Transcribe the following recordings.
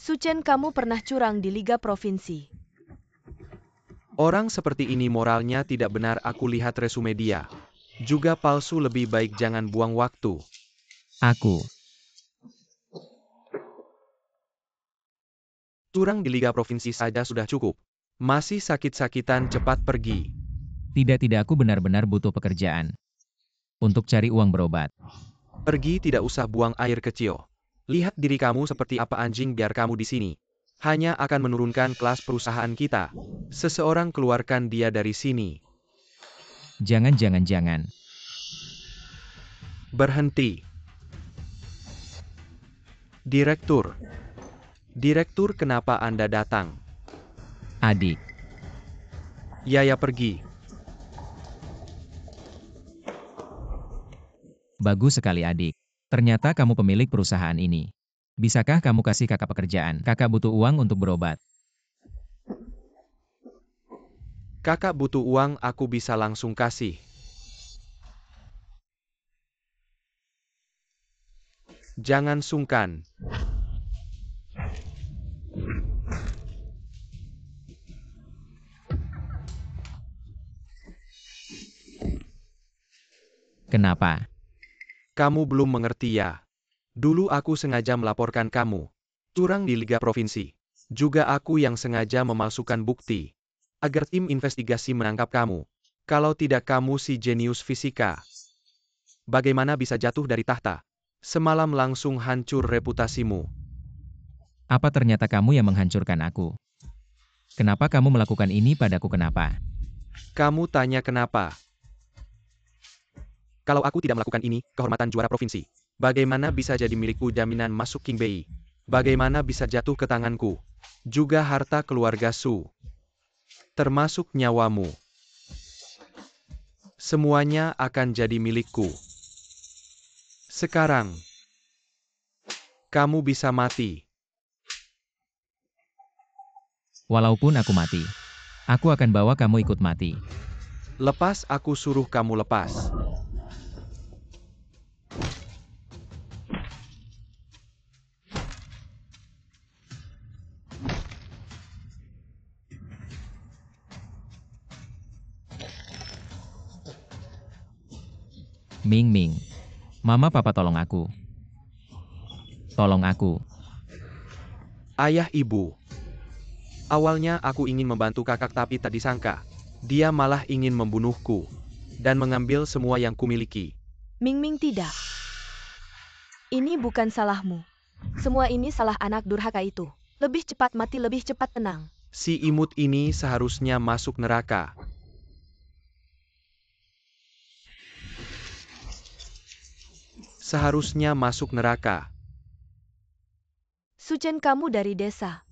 Suchen, kamu pernah curang di Liga Provinsi. Orang seperti ini moralnya tidak benar. Aku lihat resume dia. Juga palsu. Lebih baik jangan buang waktu. Aku. Curang di Liga Provinsi saja sudah cukup. Masih sakit-sakitan, cepat pergi. Tidak, aku benar-benar butuh pekerjaan. Untuk cari uang berobat. Pergi, tidak usah buang air kecil. Lihat diri kamu seperti apa anjing. Biar kamu di sini. Hanya akan menurunkan kelas perusahaan kita. Seseorang keluarkan dia dari sini. Jangan. Berhenti. Direktur. Direktur, kenapa Anda datang? Adik. Ya, pergi. Bagus sekali adik. Ternyata kamu pemilik perusahaan ini. Bisakah kamu kasih kakak pekerjaan? Kakak butuh uang untuk berobat. Kakak butuh uang, aku bisa langsung kasih. Jangan sungkan. Kenapa? Kamu belum mengerti ya. Dulu aku sengaja melaporkan kamu. Curang di Liga Provinsi. Juga aku yang sengaja memalsukan bukti. Agar tim investigasi menangkap kamu. Kalau tidak kamu si jenius fisika. Bagaimana bisa jatuh dari tahta? Semalam langsung hancur reputasimu. Apa ternyata kamu yang menghancurkan aku? Kenapa kamu melakukan ini padaku? Kenapa? Kamu tanya kenapa? Kalau aku tidak melakukan ini, kehormatan juara provinsi. Bagaimana bisa jadi milikku? Jaminan masuk King Bei. Bagaimana bisa jatuh ke tanganku? Juga harta keluarga Su. Termasuk nyawamu. Semuanya akan jadi milikku. Sekarang, kamu bisa mati. Walaupun aku mati, aku akan bawa kamu ikut mati. Lepas, aku suruh kamu lepas. Ming. Mama, papa, tolong aku. Tolong aku. Ayah, ibu. Awalnya aku ingin membantu kakak tapi tak disangka. Dia malah ingin membunuhku. Dan mengambil semua yang kumiliki. Ming, tidak. Ini bukan salahmu. Semua ini salah anak durhaka itu. Lebih cepat mati, lebih cepat tenang. Si imut ini seharusnya masuk neraka. Seharusnya masuk neraka. Suchen, kamu dari desa.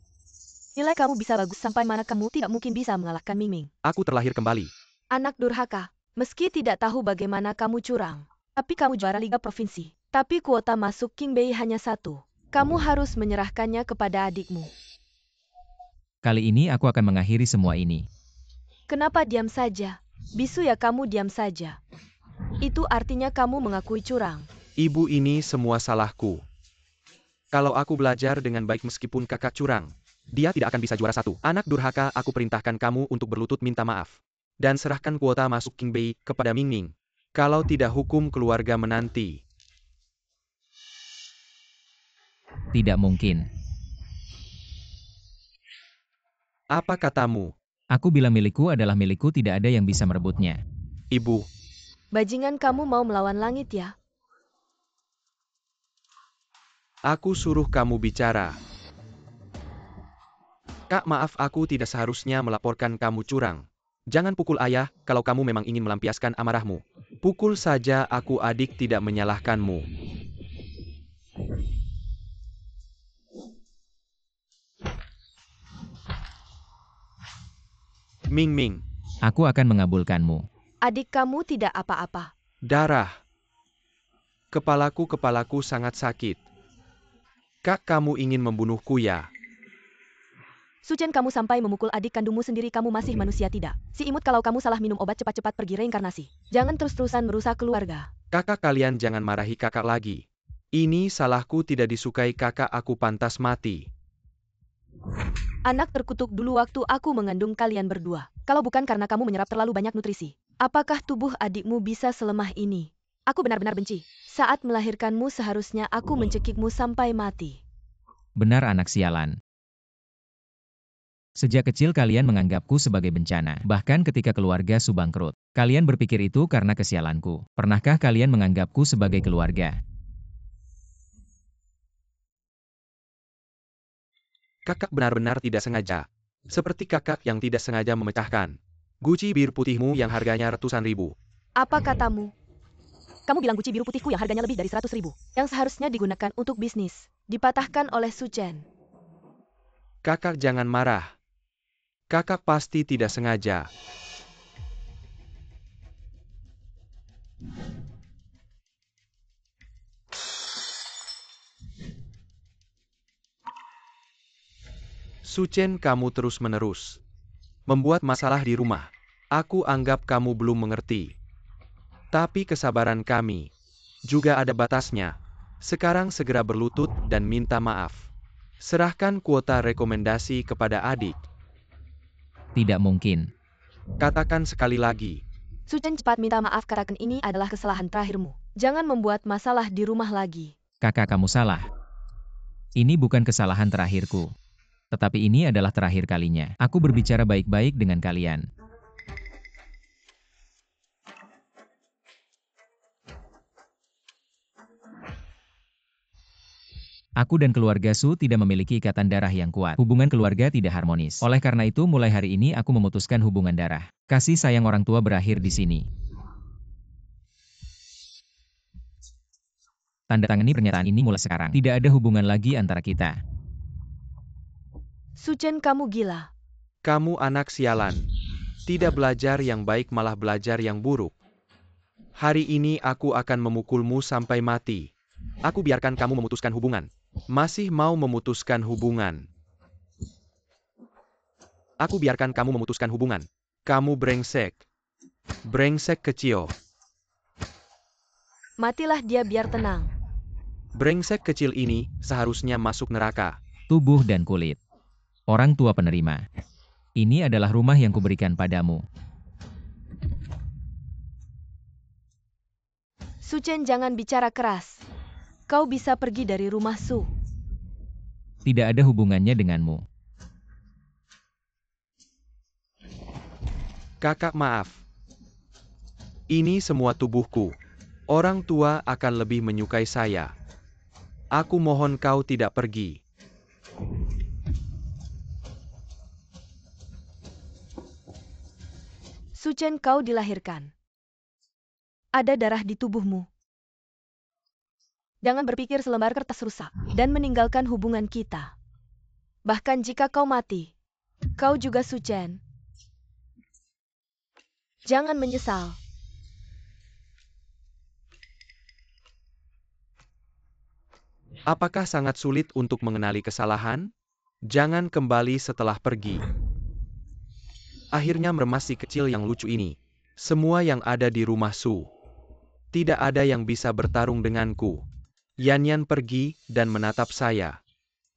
Nilai kamu bisa bagus sampai mana kamu tidak mungkin bisa mengalahkan Ming. Aku terlahir kembali. Anak durhaka, meski tidak tahu bagaimana kamu curang, tapi kamu juara Liga Provinsi. Tapi kuota masuk King Bei hanya 1. Kamu harus menyerahkannya kepada adikmu. Kali ini aku akan mengakhiri semua ini. Kenapa diam saja? Bisu ya, kamu diam saja. Itu artinya kamu mengakui curang. Ibu, ini semua salahku. Kalau aku belajar dengan baik meskipun kakak curang, dia tidak akan bisa juara 1. Anak durhaka, aku perintahkan kamu untuk berlutut minta maaf. Dan serahkan kuota masuk King Bei kepada Ming. Kalau tidak, hukum keluarga menanti. Tidak mungkin. Apa katamu? Aku bilang milikku adalah milikku, tidak ada yang bisa merebutnya. Ibu. Bajingan, kamu mau melawan langit ya? Aku suruh kamu bicara. Kak, maaf, aku tidak seharusnya melaporkan kamu curang. Jangan pukul ayah, kalau kamu memang ingin melampiaskan amarahmu. Pukul saja aku, adik tidak menyalahkanmu. Ming. Aku akan mengabulkanmu. Adik kamu tidak apa-apa. Darah. Kepalaku sangat sakit. Kak, kamu ingin membunuhku ya? Suchen, kamu sampai memukul adik kandungmu sendiri. Kamu masih manusia tidak? Si imut, kalau kamu salah minum obat, cepat-cepat pergi reinkarnasi. Jangan terus-terusan merusak keluarga. Kakak, kalian jangan marahi kakak lagi. Ini salahku, tidak disukai kakak, aku pantas mati. Anak terkutuk dulu waktu aku mengandung kalian berdua. Kalau bukan karena kamu menyerap terlalu banyak nutrisi, apakah tubuh adikmu bisa selemah ini? Aku benar-benar benci. Saat melahirkanmu seharusnya aku mencekikmu sampai mati. Benar anak sialan. Sejak kecil kalian menganggapku sebagai bencana, bahkan ketika keluarga Su bangkrut. Kalian berpikir itu karena kesialanku. Pernahkah kalian menganggapku sebagai keluarga? Kakak benar-benar tidak sengaja. Seperti kakak yang tidak sengaja memecahkan guci biru putihmu yang harganya ratusan ribu. Apa katamu? Kamu bilang guci biru putihku yang harganya lebih dari 100.000, yang seharusnya digunakan untuk bisnis, dipatahkan oleh Su Chen. Kakak jangan marah. Kakak pasti tidak sengaja. Su Chen, kamu terus-menerus membuat masalah di rumah. Aku anggap kamu belum mengerti. Tapi kesabaran kami juga ada batasnya. Sekarang segera berlutut dan minta maaf. Serahkan kuota rekomendasi kepada adik. Tidak mungkin. Katakan sekali lagi. Su Chen, cepat minta maaf, katakan ini adalah kesalahan terakhirmu. Jangan membuat masalah di rumah lagi. Kakak kamu salah. Ini bukan kesalahan terakhirku. Tetapi ini adalah terakhir kalinya. Aku berbicara baik-baik dengan kalian. Aku dan keluarga Su tidak memiliki ikatan darah yang kuat. Hubungan keluarga tidak harmonis. Oleh karena itu, mulai hari ini aku memutuskan hubungan darah. Kasih sayang orang tua berakhir di sini. Tanda tangani pernyataan ini mulai sekarang. Tidak ada hubungan lagi antara kita. Su Chen, kamu gila. Kamu anak sialan. Tidak belajar yang baik malah belajar yang buruk. Hari ini aku akan memukulmu sampai mati. Aku biarkan kamu memutuskan hubungan. Masih mau memutuskan hubungan. Aku biarkan kamu memutuskan hubungan. Kamu brengsek. Brengsek kecil. Matilah dia biar tenang. Brengsek kecil ini seharusnya masuk neraka. Tubuh dan kulit. Orang tua penerima. Ini adalah rumah yang kuberikan padamu. Su Chen, jangan bicara keras. Kau bisa pergi dari rumah Su. Tidak ada hubungannya denganmu. Kakak maaf. Ini semua tubuhku. Orang tua akan lebih menyukai saya. Aku mohon kau tidak pergi. Su Chen, kau dilahirkan. Ada darah di tubuhmu. Jangan berpikir selembar kertas rusak dan meninggalkan hubungan kita. Bahkan jika kau mati, kau juga Su Chen. Jangan menyesal. Apakah sangat sulit untuk mengenali kesalahan? Jangan kembali setelah pergi. Akhirnya meremas si kecil yang lucu ini. Semua yang ada di rumah Su. Tidak ada yang bisa bertarung denganku. Yan Yan pergi dan menatap saya.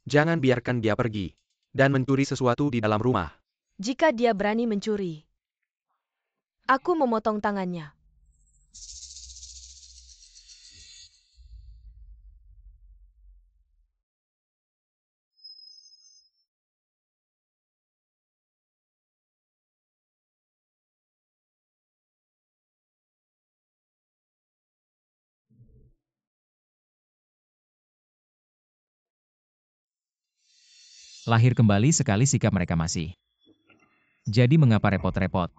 Jangan biarkan dia pergi dan mencuri sesuatu di dalam rumah. Jika dia berani mencuri, aku memotong tangannya. Lahir kembali sekali sikap mereka masih. Jadi mengapa repot-repot?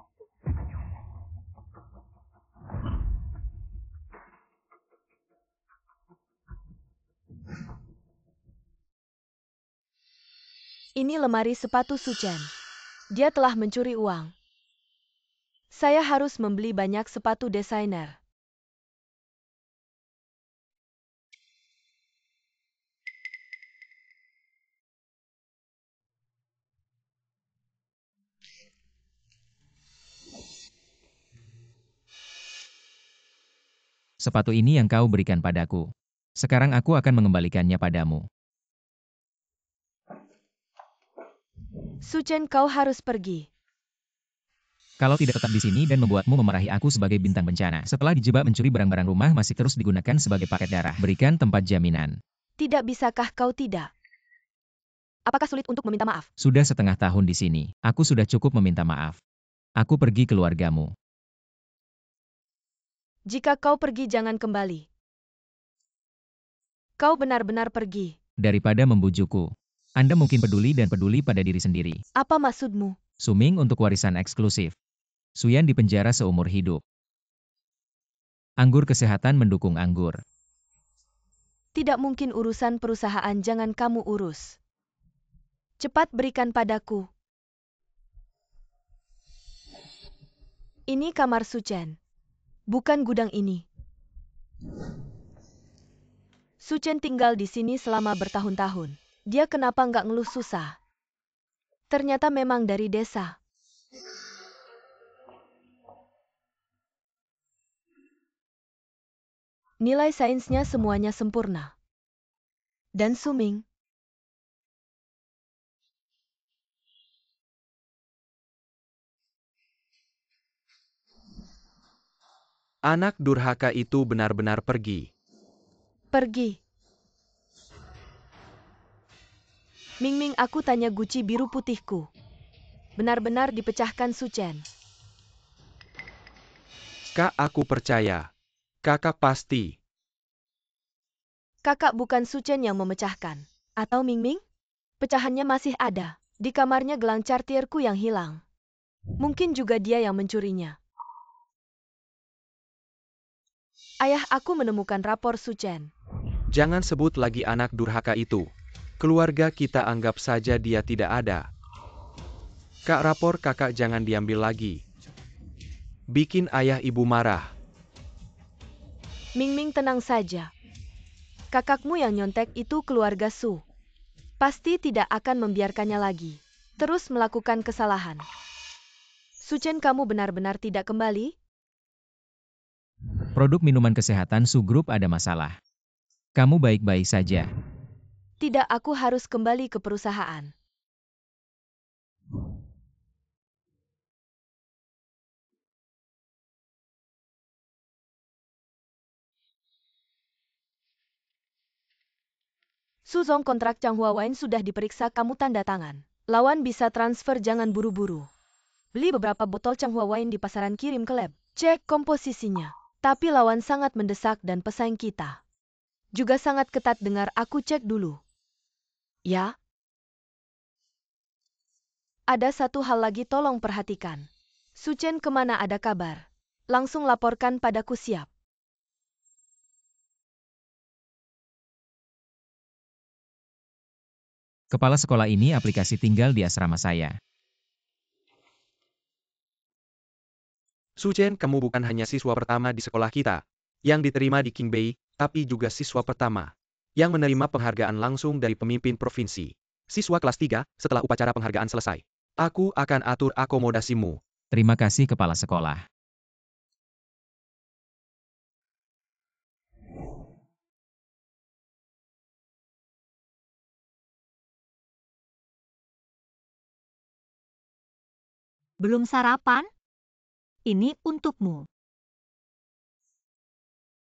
Ini lemari sepatu Su Chen. Dia telah mencuri uang. Saya harus membeli banyak sepatu desainer. Sepatu ini yang kau berikan padaku. Sekarang aku akan mengembalikannya padamu. Suchen, kau harus pergi. Kalau tidak tetap di sini dan membuatmu memarahi aku sebagai bintang bencana. Setelah dijebak mencuri barang-barang rumah masih terus digunakan sebagai paket darah. Berikan tempat jaminan. Tidak bisakah kau tidak? Apakah sulit untuk meminta maaf? Sudah setengah tahun di sini. Aku sudah cukup meminta maaf. Aku pergi keluargamu. Jika kau pergi jangan kembali. Kau benar-benar pergi. Daripada membujukku. Anda mungkin peduli dan peduli pada diri sendiri. Apa maksudmu? Suming untuk warisan eksklusif. Suyan di penjara seumur hidup. Anggur kesehatan mendukung anggur. Tidak mungkin urusan perusahaan jangan kamu urus. Cepat berikan padaku. Ini kamar Suchen. Bukan gudang ini. Suchen tinggal di sini selama bertahun-tahun. Dia kenapa nggak ngeluh susah? Ternyata memang dari desa. Nilai sainsnya semuanya sempurna. Dan Suming. Anak durhaka itu benar-benar pergi. Pergi. Ming, aku tanya guci biru putihku. Benar-benar dipecahkan Suchen. Kak, aku percaya. Kakak pasti. Kakak bukan Suchen yang memecahkan. Atau Ming? Pecahannya masih ada. Di kamarnya gelang Cartierku yang hilang. Mungkin juga dia yang mencurinya. Ayah aku menemukan rapor Suchen. Jangan sebut lagi anak durhaka itu. Keluarga kita anggap saja dia tidak ada. Kak, rapor kakak jangan diambil lagi. Bikin ayah ibu marah. Ming, tenang saja. Kakakmu yang nyontek itu keluarga Su. Pasti tidak akan membiarkannya lagi. Terus melakukan kesalahan. Suchen, kamu benar-benar tidak kembali? Produk minuman kesehatan Su Group ada masalah. Kamu baik-baik saja. Tidak, aku harus kembali ke perusahaan. Suzong, kontrak Chang Huawain sudah diperiksa, kamu tanda tangan. Lawan bisa transfer, jangan buru-buru. Beli beberapa botol Chang Huawain di pasaran, kirim ke lab. Cek komposisinya. Tapi lawan sangat mendesak dan pesaing kita juga sangat ketat, dengar aku cek dulu. Ya? Ada satu hal lagi tolong perhatikan. Suchen kemana ada kabar? Langsung laporkan padaku, siap. Kepala sekolah ini aplikasi tinggal di asrama saya. Suchen, kamu bukan hanya siswa pertama di sekolah kita yang diterima di Qingbei, tapi juga siswa pertama yang menerima penghargaan langsung dari pemimpin provinsi. Siswa kelas 3, setelah upacara penghargaan selesai, aku akan atur akomodasimu. Terima kasih kepala sekolah. Belum sarapan? Ini untukmu.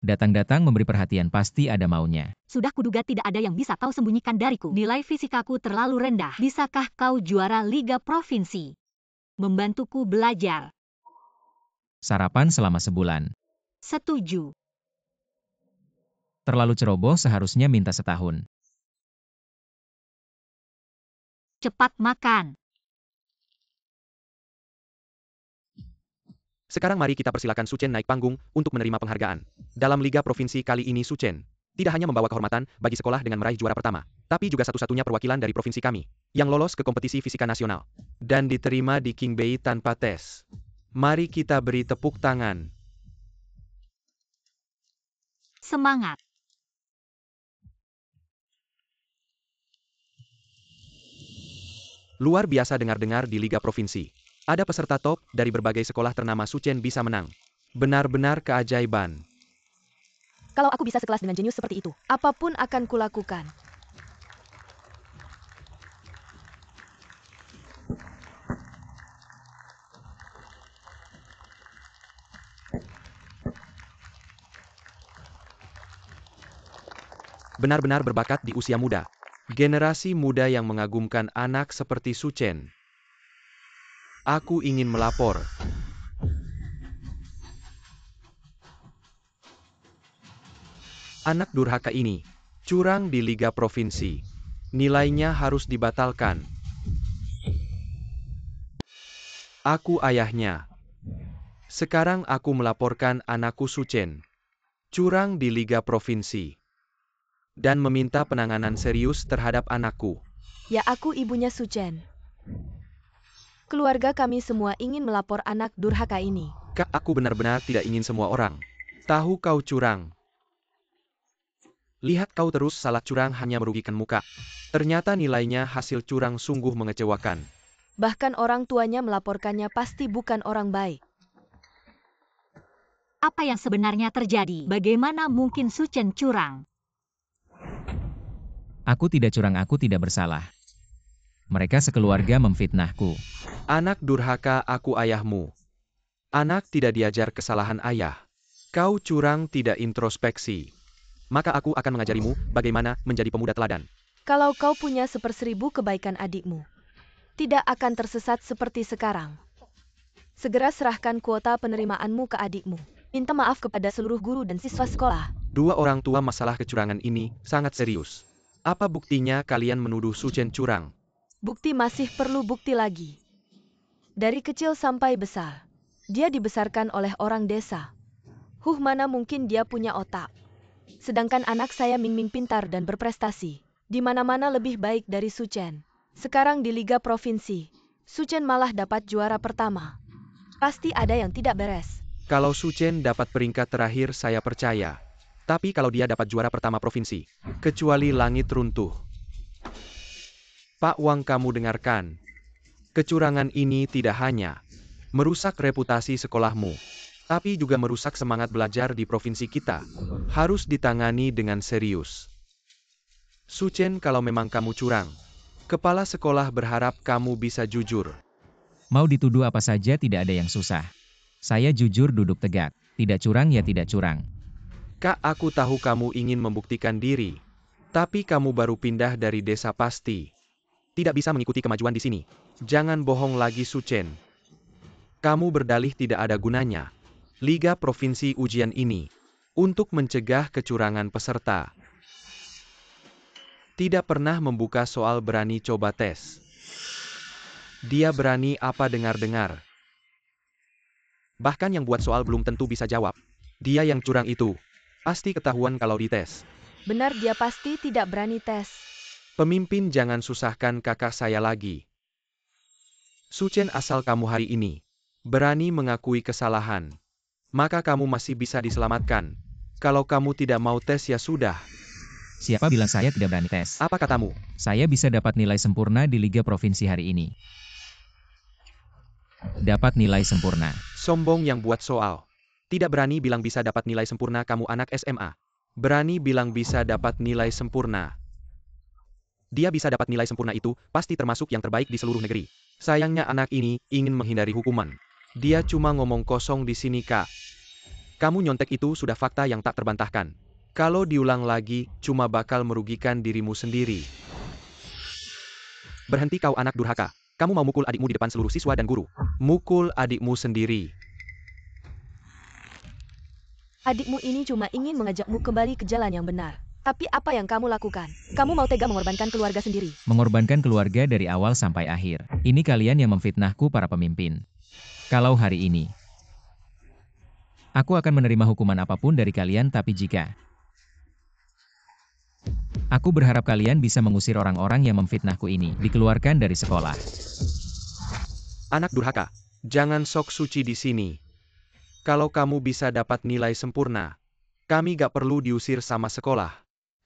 Datang-datang memberi perhatian pasti ada maunya. Sudah kuduga tidak ada yang bisa kau sembunyikan dariku. Nilai fisikaku terlalu rendah. Bisakah kau juara Liga Provinsi? Membantuku belajar. Sarapan selama sebulan. Setuju. Terlalu ceroboh, seharusnya minta setahun. Cepat makan. Sekarang mari kita persilakan Suchen naik panggung untuk menerima penghargaan. Dalam Liga Provinsi kali ini Suchen tidak hanya membawa kehormatan bagi sekolah dengan meraih juara pertama, tapi juga satu-satunya perwakilan dari provinsi kami yang lolos ke kompetisi fisika nasional dan diterima di Qingbei tanpa tes. Mari kita beri tepuk tangan. Semangat. Luar biasa dengar-dengar di Liga Provinsi. Ada peserta top dari berbagai sekolah ternama Suchen bisa menang. Benar-benar keajaiban. Kalau aku bisa sekelas dengan jenius seperti itu, apapun akan kulakukan. benar-benar berbakat di usia muda. Generasi muda yang mengagumkan anak seperti Su Chen. Aku ingin melapor. Anak durhaka ini curang di Liga Provinsi. Nilainya harus dibatalkan. Aku ayahnya. Sekarang aku melaporkan anakku Su Chen curang di Liga Provinsi dan meminta penanganan serius terhadap anakku. Ya, aku ibunya Su Chen. Keluarga kami semua ingin melapor anak durhaka ini. Kak, aku benar-benar tidak ingin semua orang tahu kau curang. Lihat kau terus salah curang hanya merugikan muka. Ternyata nilainya hasil curang sungguh mengecewakan. Bahkan orang tuanya melaporkannya pasti bukan orang baik. Apa yang sebenarnya terjadi? Bagaimana mungkin Su Chen curang? Aku tidak curang, aku tidak bersalah. Mereka sekeluarga memfitnahku. Anak durhaka, aku ayahmu. Anak tidak diajar kesalahan ayah. Kau curang tidak introspeksi. Maka aku akan mengajarimu bagaimana menjadi pemuda teladan. Kalau kau punya 1/1000 kebaikan adikmu, tidak akan tersesat seperti sekarang. Segera serahkan kuota penerimaanmu ke adikmu. Minta maaf kepada seluruh guru dan siswa sekolah. Dua orang tua, masalah kecurangan ini sangat serius. Apa buktinya kalian menuduh Su Chen curang? Bukti masih perlu bukti lagi. Dari kecil sampai besar, dia dibesarkan oleh orang desa. Mana mungkin dia punya otak. Sedangkan anak saya Ming Ming pintar dan berprestasi. Di mana-mana lebih baik dari Su Chen. Sekarang di Liga Provinsi, Su Chen malah dapat juara pertama. Pasti ada yang tidak beres. Kalau Su Chen dapat peringkat terakhir saya percaya. Tapi kalau dia dapat juara pertama provinsi, kecuali langit runtuh. Pak Wang, kamu dengarkan. Kecurangan ini tidak hanya merusak reputasi sekolahmu, tapi juga merusak semangat belajar di provinsi kita. Harus ditangani dengan serius. Su Chen, kalau memang kamu curang, kepala sekolah berharap kamu bisa jujur. Mau dituduh apa saja tidak ada yang susah. Saya jujur duduk tegak. Tidak curang ya tidak curang. Kak, aku tahu kamu ingin membuktikan diri. Tapi kamu baru pindah dari desa, pasti tidak bisa mengikuti kemajuan di sini. Jangan bohong lagi, Su Chen. Kamu berdalih tidak ada gunanya. Liga Provinsi ujian ini untuk mencegah kecurangan peserta. Tidak pernah membuka soal, berani coba tes. Dia berani apa dengar-dengar. Bahkan yang buat soal belum tentu bisa jawab. Dia yang curang itu pasti ketahuan kalau dites. Benar, dia pasti tidak berani tes. Pemimpin, jangan susahkan kakak saya lagi. Su Chen, asal kamu hari ini berani mengakui kesalahan, maka kamu masih bisa diselamatkan. Kalau kamu tidak mau tes ya sudah. Siapa bilang saya tidak berani tes? Apa katamu? Saya bisa dapat nilai sempurna di Liga Provinsi hari ini. Dapat nilai sempurna. Sombong yang buat soal. Tidak berani bilang bisa dapat nilai sempurna, kamu anak SMA. Berani bilang bisa dapat nilai sempurna. Dia bisa dapat nilai sempurna itu pasti termasuk yang terbaik di seluruh negeri. Sayangnya anak ini ingin menghindari hukuman. Dia cuma ngomong kosong di sini, Kak. Kamu nyontek itu sudah fakta yang tak terbantahkan. Kalau diulang lagi, cuma bakal merugikan dirimu sendiri. Berhenti kau anak durhaka. Kamu mau mukul adikmu di depan seluruh siswa dan guru. Mukul adikmu sendiri. Adikmu ini cuma ingin mengajakmu kembali ke jalan yang benar. Tapi apa yang kamu lakukan? Kamu mau tega mengorbankan keluarga sendiri. Mengorbankan keluarga dari awal sampai akhir. Ini kalian yang memfitnahku, para pemimpin. Kalau hari ini aku akan menerima hukuman apapun dari kalian, tapi jika aku berharap kalian bisa mengusir orang-orang yang memfitnahku ini, dikeluarkan dari sekolah. Anak durhaka, jangan sok suci di sini. Kalau kamu bisa dapat nilai sempurna, kami gak perlu diusir sama sekolah.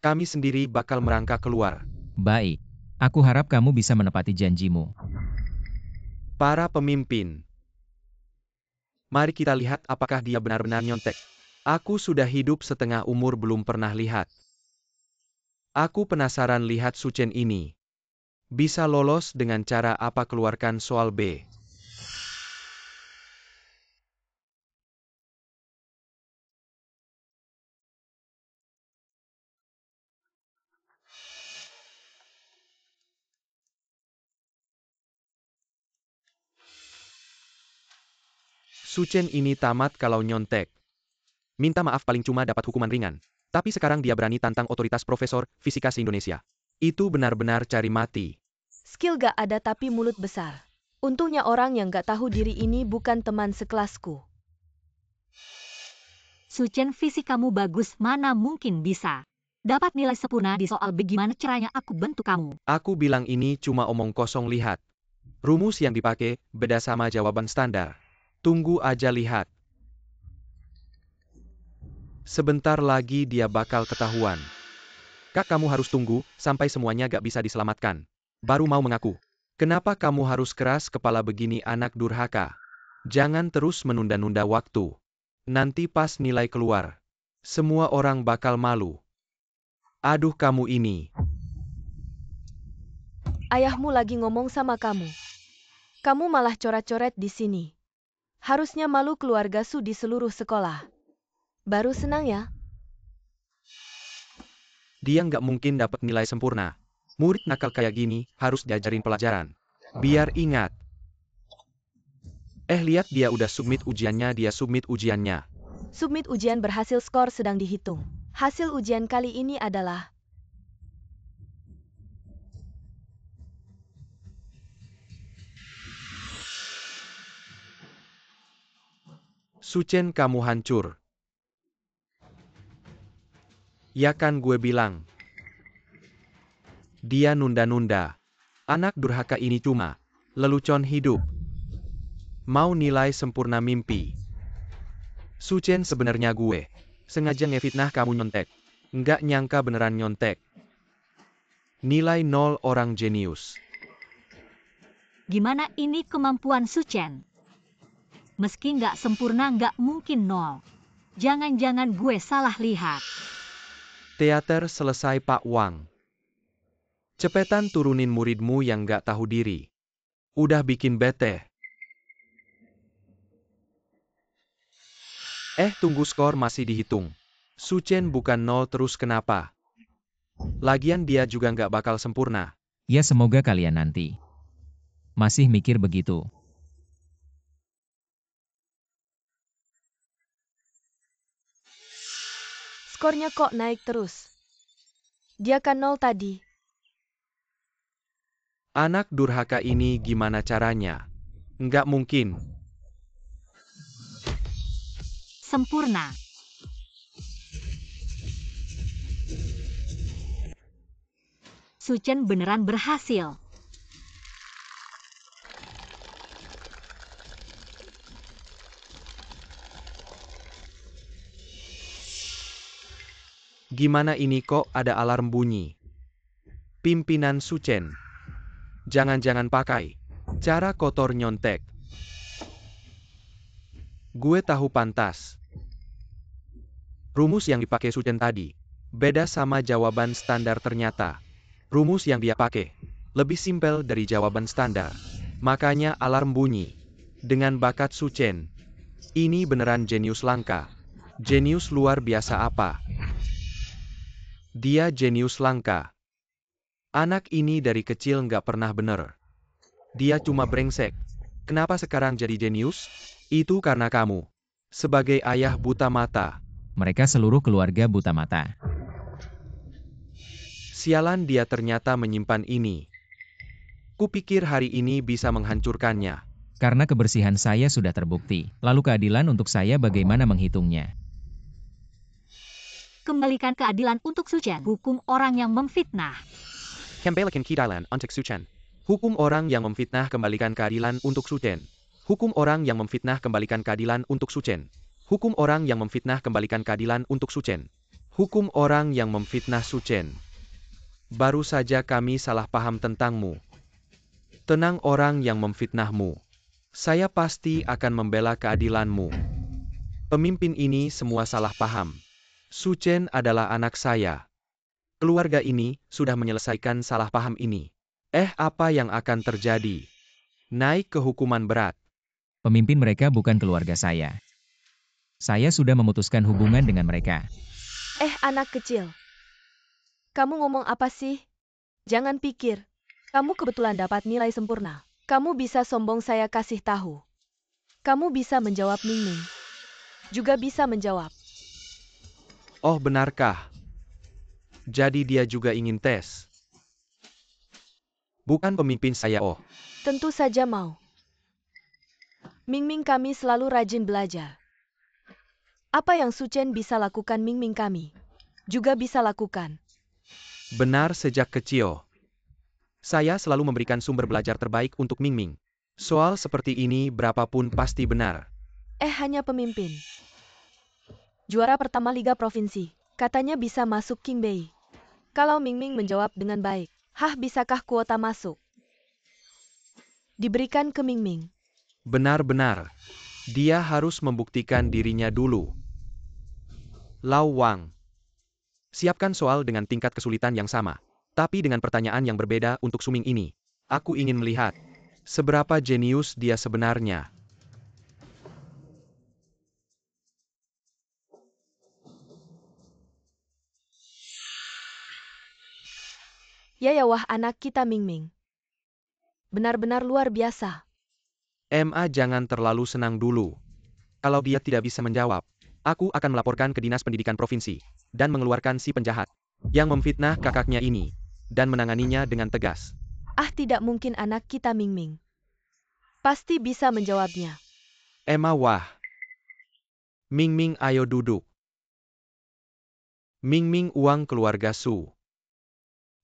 Kami sendiri bakal merangkak keluar. Baik. Aku harap kamu bisa menepati janjimu. Para pemimpin, mari kita lihat apakah dia benar-benar nyontek. Aku sudah hidup setengah umur belum pernah lihat. Aku penasaran lihat Su Chen ini bisa lolos dengan cara apa. Keluarkan soal B. Su Chen ini tamat kalau nyontek. Minta maaf paling cuma dapat hukuman ringan. Tapi sekarang dia berani tantang otoritas Profesor Fisika se-Indonesia. Itu benar-benar cari mati. Skill gak ada tapi mulut besar. Untungnya orang yang gak tahu diri ini bukan teman sekelasku. Su Chen, fisikamu bagus, mana mungkin bisa dapat nilai sempurna di soal bagaimana caranya aku bentuk kamu. Aku bilang ini cuma omong kosong, lihat. Rumus yang dipakai beda sama jawaban standar. Tunggu aja lihat. Sebentar lagi dia bakal ketahuan. Kak, kamu harus tunggu sampai semuanya gak bisa diselamatkan. Baru mau mengaku. Kenapa kamu harus keras kepala begini, anak durhaka? Jangan terus menunda-nunda waktu. Nanti pas nilai keluar, semua orang bakal malu. Aduh, kamu ini. Ayahmu lagi ngomong sama kamu. Kamu malah coret-coret di sini. Harusnya malu keluarga Su di seluruh sekolah. Baru senang ya? Dia nggak mungkin dapat nilai sempurna. Murid nakal kayak gini harus diajarin pelajaran. Biar ingat. Lihat dia udah submit ujiannya, Submit ujian berhasil, skor sedang dihitung. Hasil ujian kali ini adalah Su Chen, kamu hancur. Ya kan gue bilang. Dia nunda-nunda. Anak durhaka ini cuma lelucon hidup. Mau nilai sempurna mimpi. Su Chen, sebenarnya gue sengaja ngefitnah kamu nyontek. Nggak nyangka beneran nyontek. Nilai 0, orang jenius. Gimana ini kemampuan Su Chen? Meski nggak sempurna nggak mungkin 0. Jangan-jangan gue salah lihat. Teater selesai, Pak Wang. Cepetan turunin muridmu yang nggak tahu diri. Udah bikin bete. Tunggu, skor masih dihitung. Su Chen bukan 0 terus kenapa? Lagian dia juga nggak bakal sempurna. Ya semoga kalian nanti masih mikir begitu. skornya kok naik terus. Dia kan 0 tadi. Anak durhaka ini gimana caranya? Nggak mungkin. Sempurna. Su Chen beneran berhasil. Gimana ini kok ada alarm bunyi? Pimpinan Su Chen. Jangan-jangan pakai cara kotor nyontek. Gue tahu pantas. Rumus yang dipakai Su Chen tadi beda sama jawaban standar ternyata. Rumus yang dia pakai lebih simpel dari jawaban standar. Makanya alarm bunyi. Dengan bakat Su Chen, ini beneran jenius langka. Jenius luar biasa apa? Dia jenius langka. Anak ini dari kecil nggak pernah bener. Dia cuma brengsek. Kenapa sekarang jadi jenius? Itu karena kamu. Sebagai ayah buta mata. Mereka seluruh keluarga buta mata. Sialan, dia ternyata menyimpan ini. Kupikir hari ini bisa menghancurkannya. Karena kebersihan saya sudah terbukti. Lalu keadilan untuk saya bagaimana menghitungnya? Kembalikan keadilan untuk Su Chen. Hukum orang yang memfitnah. Kembalikan keadilan untuk Su Chen. Hukum orang yang memfitnah, kembalikan keadilan untuk Su Chen. Hukum orang yang memfitnah, kembalikan keadilan untuk Su Chen. Hukum orang yang memfitnah, kembalikan keadilan untuk Su Chen. Hukum orang yang memfitnah Su Chen. Baru saja kami salah paham tentangmu. Tenang, orang yang memfitnahmu. Saya pasti akan membela keadilanmu. Pemimpin ini semua salah paham. Su Chen adalah anak saya. Keluarga ini sudah menyelesaikan salah paham ini. Apa yang akan terjadi? Naik ke hukuman berat. Pemimpin mereka bukan keluarga saya. Saya sudah memutuskan hubungan dengan mereka. Anak kecil. Kamu ngomong apa sih? Jangan pikir. Kamu kebetulan dapat nilai sempurna. Kamu bisa sombong, saya kasih tahu. Kamu bisa menjawab Mingming. Juga bisa menjawab. Oh benarkah? Jadi dia juga ingin tes. Bukan pemimpin saya oh. Tentu saja mau. Mingming kami selalu rajin belajar. Apa yang Suchen bisa lakukan Mingming kami juga bisa lakukan. Benar sejak kecil. Saya selalu memberikan sumber belajar terbaik untuk Mingming. Soal seperti ini berapapun pasti benar. Hanya pemimpin. Juara pertama Liga Provinsi. Katanya bisa masuk Qingbei. Kalau Mingming menjawab dengan baik, bisakah kuota masuk? Diberikan ke Mingming. Benar-benar. Dia harus membuktikan dirinya dulu. Lau Wang. Siapkan soal dengan tingkat kesulitan yang sama. Tapi dengan pertanyaan yang berbeda untuk Suming ini. Aku ingin melihat seberapa jenius dia sebenarnya. Ya wah anak kita Mingming. Benar-benar luar biasa. MA jangan terlalu senang dulu. Kalau dia tidak bisa menjawab, aku akan melaporkan ke Dinas Pendidikan Provinsi dan mengeluarkan si penjahat yang memfitnah kakaknya ini dan menanganinya dengan tegas. Tidak mungkin anak kita Mingming. Pasti bisa menjawabnya. Emma wah. Mingming ayo duduk. Mingming uang keluarga Su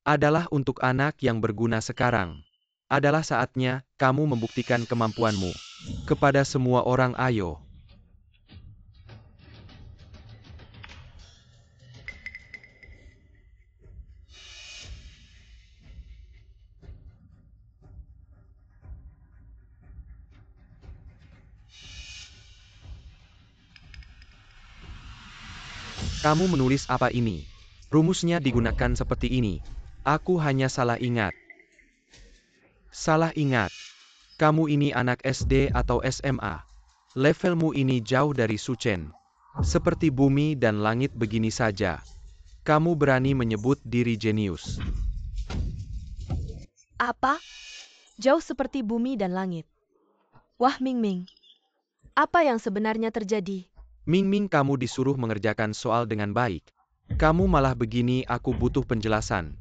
adalah untuk anak yang berguna sekarang. Adalah saatnya kamu membuktikan kemampuanmu kepada semua orang ayo. Kamu menulis apa ini? Rumusnya digunakan seperti ini. Aku hanya salah ingat. Salah ingat. Kamu ini anak SD atau SMA. Levelmu ini jauh dari Suchen. Seperti bumi dan langit begini saja. Kamu berani menyebut diri jenius. Apa? Jauh seperti bumi dan langit. Wah Mingming. Apa yang sebenarnya terjadi? Mingming kamu disuruh mengerjakan soal dengan baik. Kamu malah begini aku butuh penjelasan.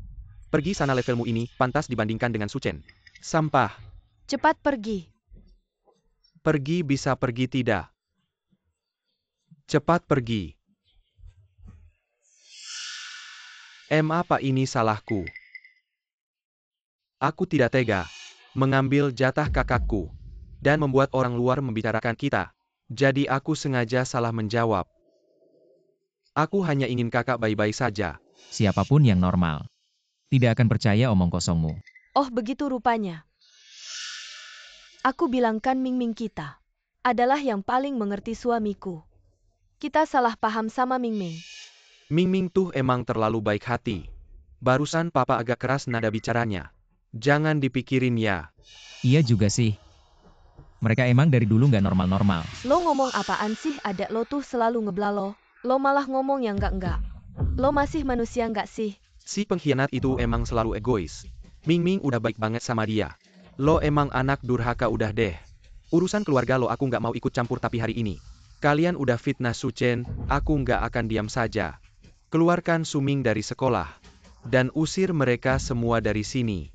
Pergi sana levelmu ini pantas dibandingkan dengan Suchen. Sampah. Cepat pergi. Pergi bisa pergi tidak. Cepat pergi. Apa ini salahku? Aku tidak tega mengambil jatah kakakku dan membuat orang luar membicarakan kita. Jadi aku sengaja salah menjawab. Aku hanya ingin kakak baik-baik saja. Siapapun yang normal tidak akan percaya omong kosongmu. Oh begitu rupanya. Aku bilangkan Mingming kita adalah yang paling mengerti suamiku. Kita salah paham sama Mingming. Mingming tuh emang terlalu baik hati. Barusan papa agak keras nada bicaranya. Jangan dipikirin ya. Iya juga sih. Mereka emang dari dulu nggak normal-normal. Lo ngomong apaan sih adek lo tuh selalu ngeblalo. Lo malah ngomong yang enggak. Lo masih manusia nggak sih? Si pengkhianat itu emang selalu egois. Mingming udah baik banget sama dia. Lo emang anak durhaka udah deh. Urusan keluarga lo aku nggak mau ikut campur tapi hari ini. Kalian udah fitnah Suchen, aku nggak akan diam saja. Keluarkan Suming dari sekolah. Dan usir mereka semua dari sini.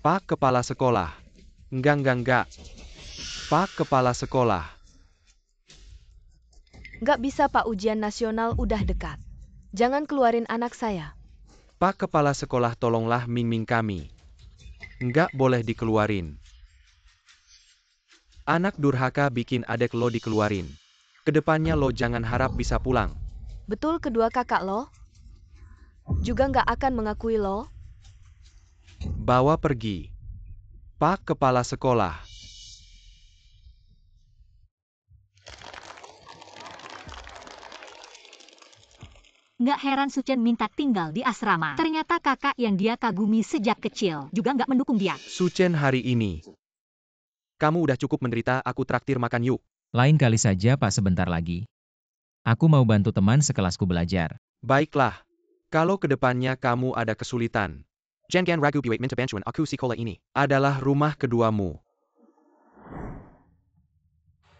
Pak Kepala Sekolah. Enggak. Pak Kepala Sekolah. Nggak bisa Pak, ujian nasional udah dekat. Jangan keluarin anak saya. Pak Kepala Sekolah tolonglah Mingming kami. Nggak boleh dikeluarin. Anak durhaka bikin adek lo dikeluarin. Kedepannya lo jangan harap bisa pulang. Betul kedua kakak lo? Juga nggak akan mengakui lo? Bawa pergi. Pak Kepala Sekolah. Nggak heran Suchen minta tinggal di asrama. Ternyata kakak yang dia kagumi sejak kecil juga nggak mendukung dia. Suchen hari ini. Kamu udah cukup menderita, aku traktir makan yuk. Lain kali saja Pak, sebentar lagi. Aku mau bantu teman sekelasku belajar. Baiklah. Kalau kedepannya kamu ada kesulitan. Jangan ragu buat minta bantuan aku, sekolah ini adalah rumah keduamu.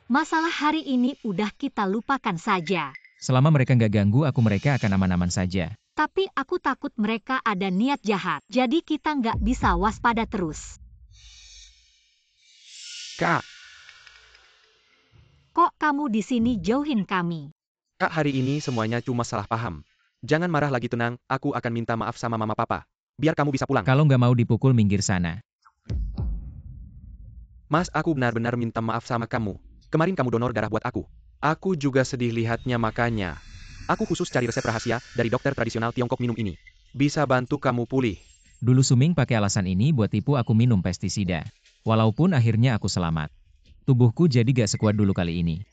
Masalah hari ini udah kita lupakan saja. Selama mereka nggak ganggu aku, mereka akan aman-aman saja. Tapi aku takut mereka ada niat jahat. Jadi kita nggak bisa waspada terus. Kak, Kok kamu di sini jauhin kami? Kak, hari ini semuanya cuma salah paham. Jangan marah lagi, tenang, aku akan minta maaf sama mama papa. Biar kamu bisa pulang. Kalau nggak mau dipukul, minggir sana. Mas, aku benar-benar minta maaf sama kamu. Kemarin kamu donor darah buat aku. Aku juga sedih lihatnya, makanya aku khusus cari resep rahasia dari dokter tradisional Tiongkok minum ini. Bisa bantu kamu pulih. Dulu Suming pakai alasan ini buat tipu aku minum pestisida. Walaupun akhirnya aku selamat. Tubuhku jadi gak sekuat dulu kali ini.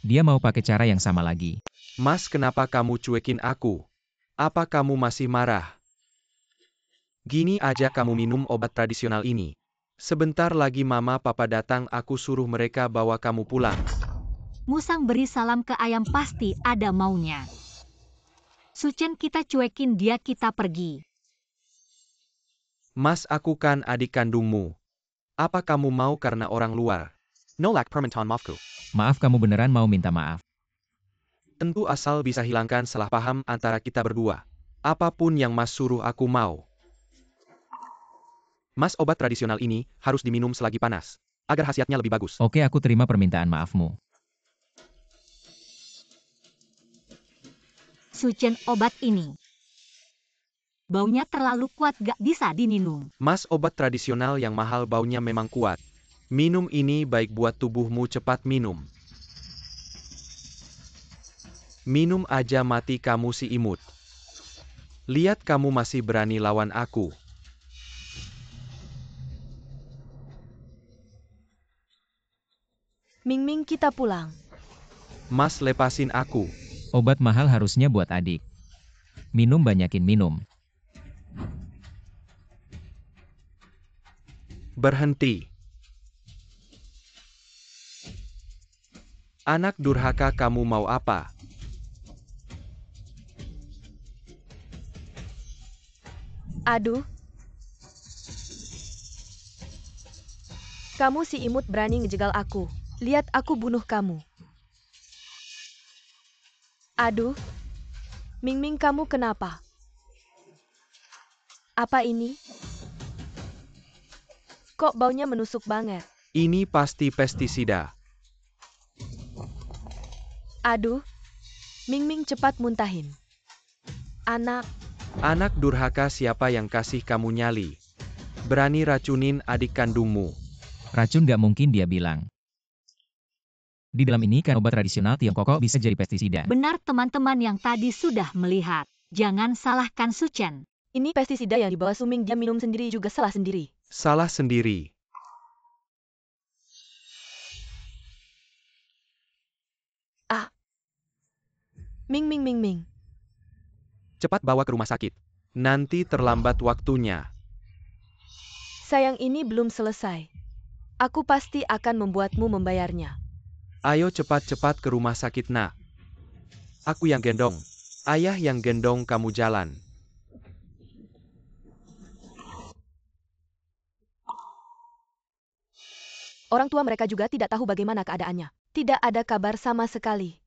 Dia mau pakai cara yang sama lagi. Mas, kenapa kamu cuekin aku? Apa kamu masih marah? Gini aja, kamu minum obat tradisional ini. Sebentar lagi mama papa datang, aku suruh mereka bawa kamu pulang. Musang beri salam ke ayam pasti ada maunya. Suchen, kita cuekin dia, kita pergi. Mas, aku kan adik kandungmu. Apa kamu mau karena orang luar? Nolak permintaan maafku. Maaf, kamu beneran mau minta maaf? Tentu, asal bisa hilangkan salah paham antara kita berdua. Apapun yang Mas suruh aku mau. Mas, obat tradisional ini harus diminum selagi panas, agar khasiatnya lebih bagus. Oke, aku terima permintaan maafmu. Suchen, obat ini baunya terlalu kuat, gak bisa diminum. Mas, obat tradisional yang mahal baunya memang kuat. Minum ini baik buat tubuhmu, cepat minum. Minum aja, mati kamu si imut. Lihat kamu masih berani lawan aku. Ming, kita pulang. Mas, lepasin aku. Obat mahal harusnya buat adik. Minum, banyakin minum. Berhenti. Anak durhaka, kamu mau apa? Aduh. Kamu si imut berani ngejegal aku. Lihat aku bunuh kamu. Aduh. Ming, kamu kenapa? Apa ini? Kok baunya menusuk banget? Ini pasti pestisida. Aduh. Ming, cepat muntahin. Anak. Anak durhaka, siapa yang kasih kamu nyali? Berani racunin adik kandungmu. Racun gak mungkin, dia bilang. Di dalam ini kan obat tradisional Tiongkok, bisa jadi pestisida. Benar, teman-teman yang tadi sudah melihat. Jangan salahkan Suchen. Ini pestisida yang dibawa Suming, dia minum sendiri juga salah sendiri. Salah sendiri. Ah. Ming. Cepat bawa ke rumah sakit. Nanti terlambat waktunya. Sayang, ini belum selesai. Aku pasti akan membuatmu membayarnya. Ayo cepat-cepat ke rumah sakit, nak. Aku yang gendong. Ayah yang gendong kamu jalan. Orang tua mereka juga tidak tahu bagaimana keadaannya. Tidak ada kabar sama sekali.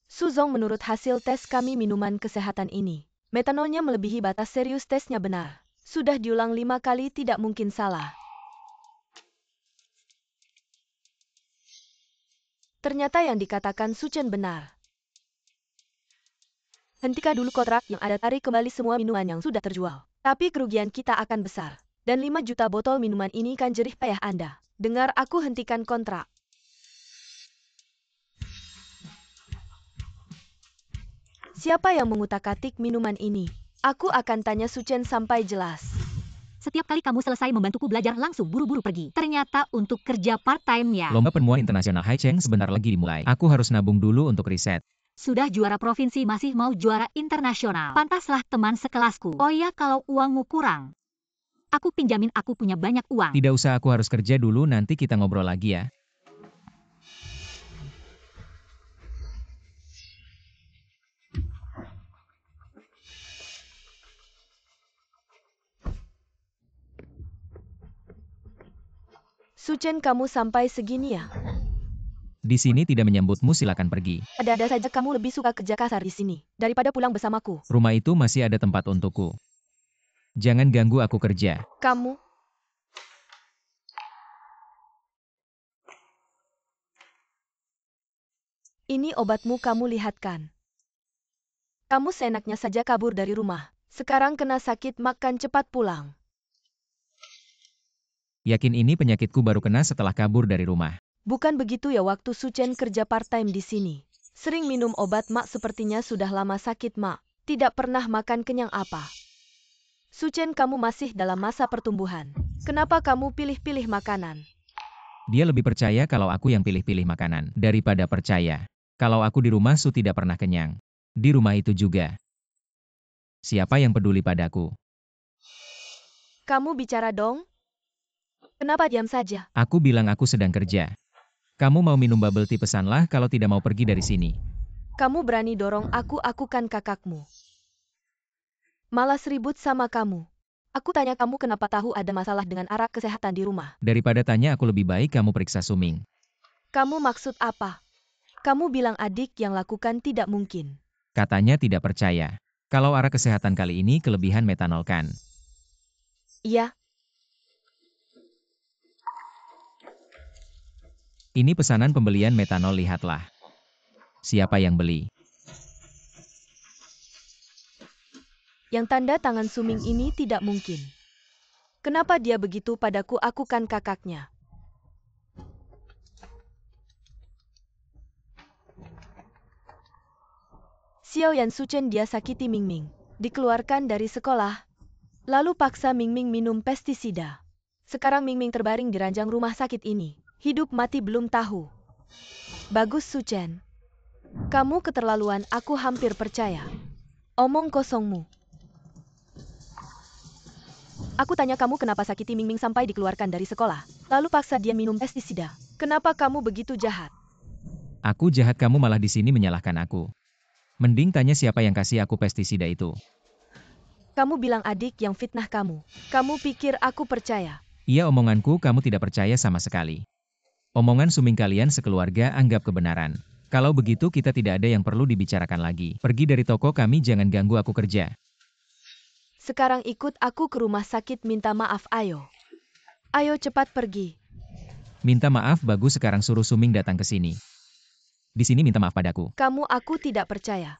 Suzong, menurut hasil tes kami minuman kesehatan ini, metanolnya melebihi batas serius, tesnya benar. Sudah diulang 5 kali, tidak mungkin salah. Ternyata yang dikatakan Suchen benar. Hentikan dulu kontrak yang ada, tarik kembali semua minuman yang sudah terjual. Tapi kerugian kita akan besar. Dan 5 juta botol minuman ini kan jerih payah Anda. Dengar aku, hentikan kontrak. Siapa yang mengutak-atik minuman ini? Aku akan tanya Suchen sampai jelas. Setiap kali kamu selesai membantuku belajar, langsung buru-buru pergi. Ternyata untuk kerja part-time ya. Lomba penemuan internasional Haicheng sebentar lagi dimulai. Aku harus nabung dulu untuk riset. Sudah juara provinsi masih mau juara internasional. Pantaslah teman sekelasku. Oh ya, kalau uangmu kurang, aku pinjamin, aku punya banyak uang. Tidak usah, aku harus kerja dulu, nanti kita ngobrol lagi ya. Suchen, kamu sampai segini ya? Di sini tidak menyambutmu, silakan pergi. Ada-ada saja kamu lebih suka kerja kasar di sini daripada pulang bersamaku. Rumah itu masih ada tempat untukku. Jangan ganggu aku kerja. Kamu... Ini obatmu, kamu lihat kan? Kamu seenaknya saja kabur dari rumah. Sekarang kena sakit, makan cepat pulang. Yakin ini penyakitku baru kena setelah kabur dari rumah. Bukan begitu ya, waktu Suchen kerja part-time di sini. Sering minum obat, Mak, sepertinya sudah lama sakit, Mak. Tidak pernah makan kenyang apa. Suchen, kamu masih dalam masa pertumbuhan. Kenapa kamu pilih-pilih makanan? Dia lebih percaya kalau aku yang pilih-pilih makanan daripada percaya kalau aku di rumah Su tidak pernah kenyang. Di rumah itu juga. Siapa yang peduli padaku? Kamu bicara dong? Kenapa diam saja? Aku bilang aku sedang kerja. Kamu mau minum bubble tea, pesanlah, kalau tidak mau pergi dari sini. Kamu berani dorong aku kan kakakmu. Malas ribut sama kamu. Aku tanya kamu kenapa tahu ada masalah dengan arak kesehatan di rumah. Daripada tanya aku, lebih baik kamu periksa Suming. Kamu maksud apa? Kamu bilang adik yang lakukan tidak mungkin. Katanya tidak percaya. Kalau arak kesehatan kali ini kelebihan metanol kan? Iya. Ini pesanan pembelian metanol, lihatlah. Siapa yang beli? Yang tanda tangan Suming ini tidak mungkin. Kenapa dia begitu padaku? Aku kan kakaknya. Xiao Yan Suchen, dia sakiti Mingming. Dikeluarkan dari sekolah. Lalu paksa Mingming minum pestisida. Sekarang Mingming terbaring di ranjang rumah sakit ini. Hidup mati belum tahu. Bagus Suchen. Kamu keterlaluan, aku hampir percaya. Omong kosongmu. Aku tanya kamu kenapa sakiti Mingming sampai dikeluarkan dari sekolah. Lalu paksa dia minum pestisida. Kenapa kamu begitu jahat? Aku jahat, kamu malah di sini menyalahkan aku. Mending tanya siapa yang kasih aku pestisida itu. Kamu bilang adik yang fitnah kamu. Kamu pikir aku percaya? Iya, omonganku kamu tidak percaya sama sekali. Omongan Suming kalian sekeluarga anggap kebenaran. Kalau begitu kita tidak ada yang perlu dibicarakan lagi. Pergi dari toko kami, jangan ganggu aku kerja. Sekarang ikut aku ke rumah sakit, minta maaf, ayo. Ayo cepat pergi. Minta maaf, bagus, sekarang suruh Suming datang ke sini. Di sini minta maaf padaku. Kamu, aku tidak percaya.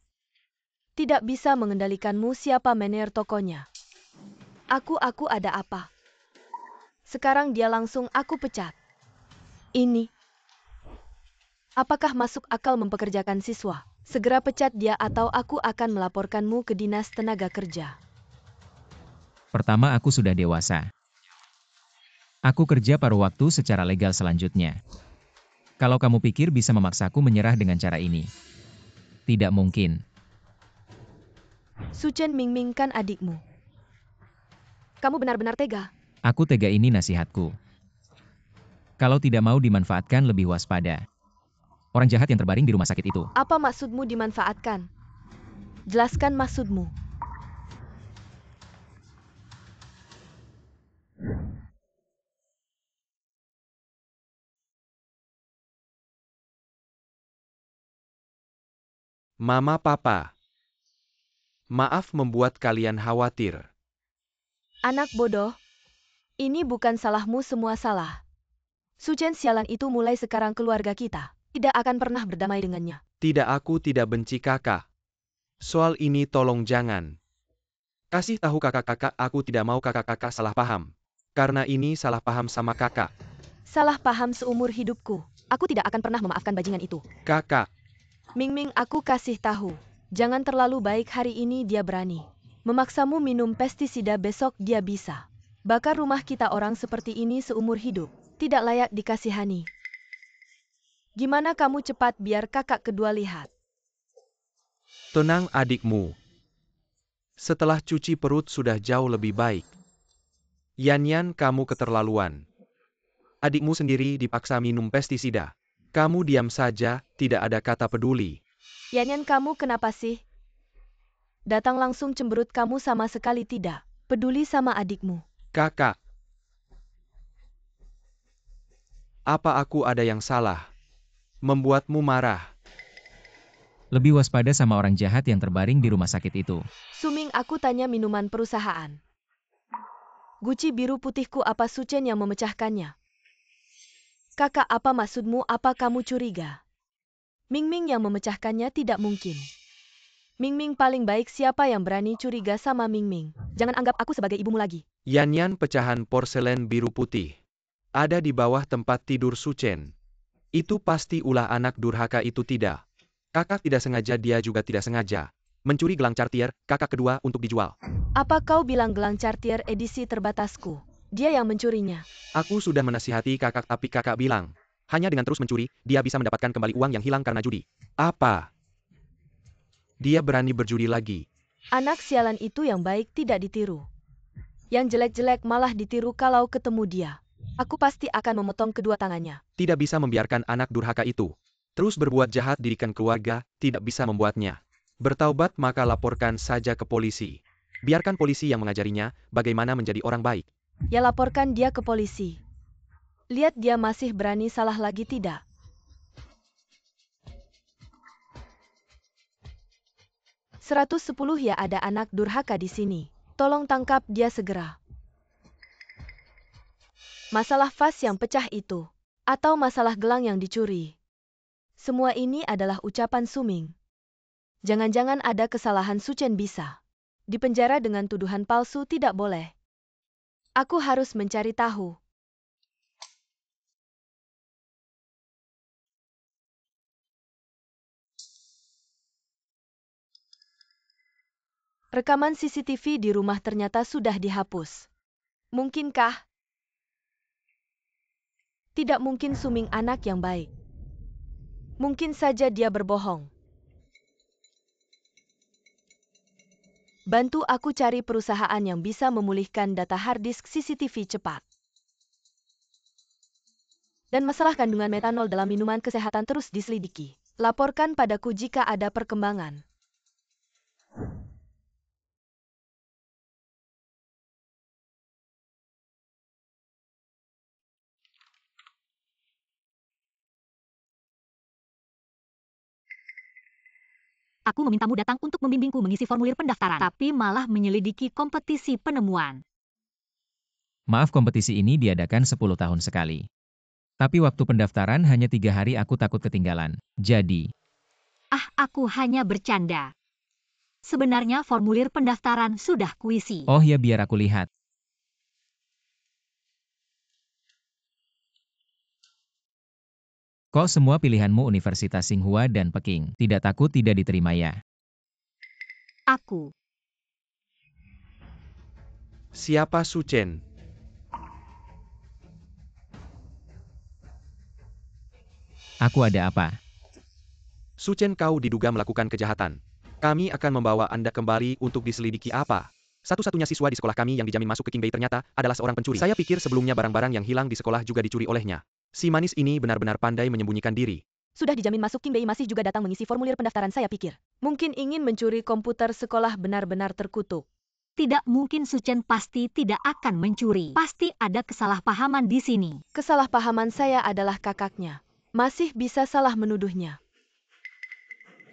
Tidak bisa mengendalikanmu, siapa manajer tokonya. Aku ada apa? Sekarang dia langsung aku pecat. Ini. Apakah masuk akal mempekerjakan siswa? Segera pecat dia atau aku akan melaporkanmu ke Dinas Tenaga Kerja. Pertama, aku sudah dewasa. Aku kerja paruh waktu secara legal selanjutnya. Kalau kamu pikir bisa memaksaku menyerah dengan cara ini, tidak mungkin. Suchen, Mingming kan adikmu. Kamu benar-benar tega. Aku tega, ini nasihatku. Kalau tidak mau dimanfaatkan, lebih waspada. Orang jahat yang terbaring di rumah sakit itu. Apa maksudmu dimanfaatkan? Jelaskan maksudmu. Mama, Papa. Maaf membuat kalian khawatir. Anak bodoh. Ini bukan salahmu, semua salah. Suchen sialan itu mulai sekarang keluarga kita tidak akan pernah berdamai dengannya. Tidak, aku tidak benci kakak. Soal ini tolong jangan. Kasih tahu kakak-kakak, aku tidak mau kakak-kakak salah paham. Karena ini salah paham sama kakak. Salah paham seumur hidupku. Aku tidak akan pernah memaafkan bajingan itu. Kakak. Mingming, aku kasih tahu. Jangan terlalu baik, hari ini dia berani memaksamu minum pestisida, besok dia bisa bakar rumah kita. Orang seperti ini seumur hidup tidak layak dikasihani. Gimana kamu cepat biar kakak kedua lihat. Tenang adikmu. Setelah cuci perut sudah jauh lebih baik. Yan, kamu keterlaluan. Adikmu sendiri dipaksa minum pestisida. Kamu diam saja, tidak ada kata peduli. Yan, kamu kenapa sih? Datang langsung cemberut, kamu sama sekali tidak peduli sama adikmu. Kakak. Apa aku ada yang salah? Membuatmu marah? Lebih waspada sama orang jahat yang terbaring di rumah sakit itu. Suming, aku tanya minuman perusahaan. Guci biru putihku, apa Suchen yang memecahkannya? Kakak, apa maksudmu? Apa kamu curiga? Mingming yang memecahkannya tidak mungkin. Mingming paling baik, siapa yang berani curiga sama Mingming? Jangan anggap aku sebagai ibumu lagi. Yan pecahan porselen biru putih. Ada di bawah tempat tidur Suchen. Itu pasti ulah anak durhaka itu, tidak. Kakak tidak sengaja, dia juga tidak sengaja. Mencuri gelang Cartier, kakak kedua untuk dijual. Apa kau bilang gelang Cartier edisi terbatasku? Dia yang mencurinya. Aku sudah menasihati kakak, tapi kakak bilang, hanya dengan terus mencuri, dia bisa mendapatkan kembali uang yang hilang karena judi. Apa? Dia berani berjudi lagi. Anak sialan itu yang baik tidak ditiru. Yang jelek-jelek malah ditiru. Kalau ketemu dia, aku pasti akan memotong kedua tangannya. Tidak bisa membiarkan anak durhaka itu terus berbuat jahat, didikan keluarga, tidak bisa membuatnya bertaubat, maka laporkan saja ke polisi. Biarkan polisi yang mengajarinya bagaimana menjadi orang baik. Ya, laporkan dia ke polisi. Lihat dia masih berani salah lagi tidak? "110 ya, ada anak durhaka di sini. Tolong tangkap dia segera." Masalah vas yang pecah itu, atau masalah gelang yang dicuri. Semua ini adalah ucapan Suming. Jangan-jangan ada kesalahan Suchen bisa dipenjara dengan tuduhan palsu, tidak boleh. Aku harus mencari tahu. Rekaman CCTV di rumah ternyata sudah dihapus. Mungkinkah? Tidak mungkin Suming anak yang baik. Mungkin saja dia berbohong. Bantu aku cari perusahaan yang bisa memulihkan data hard disk CCTV cepat. Dan masalah kandungan metanol dalam minuman kesehatan terus diselidiki. Laporkan padaku jika ada perkembangan. Aku memintamu datang untuk membimbingku mengisi formulir pendaftaran, tapi malah menyelidiki kompetisi penemuan. Maaf, kompetisi ini diadakan 10 tahun sekali. Tapi waktu pendaftaran hanya 3 hari, aku takut ketinggalan. Jadi, Aku hanya bercanda. Sebenarnya formulir pendaftaran sudah kuisi. oh ya, biar aku lihat. Kok semua pilihanmu Universitas Tsinghua dan Peking? Tidak takut tidak diterima ya? Aku. Siapa Suchen? Aku ada apa? Suchen, kau diduga melakukan kejahatan. Kami akan membawa Anda kembali untuk diselidiki. Apa? Satu-satunya siswa di sekolah kami yang dijamin masuk ke King Bay ternyata adalah seorang pencuri. Saya pikir sebelumnya barang-barang yang hilang di sekolah juga dicuri olehnya. Si manis ini benar-benar pandai menyembunyikan diri. Sudah dijamin masuk King Bay masih juga datang mengisi formulir pendaftaran, saya pikir. Mungkin ingin mencuri komputer sekolah, benar-benar terkutuk. Tidak mungkin, Suchen pasti tidak akan mencuri. Pasti ada kesalahpahaman di sini. Kesalahpahaman saya adalah kakaknya. Masih bisa salah menuduhnya.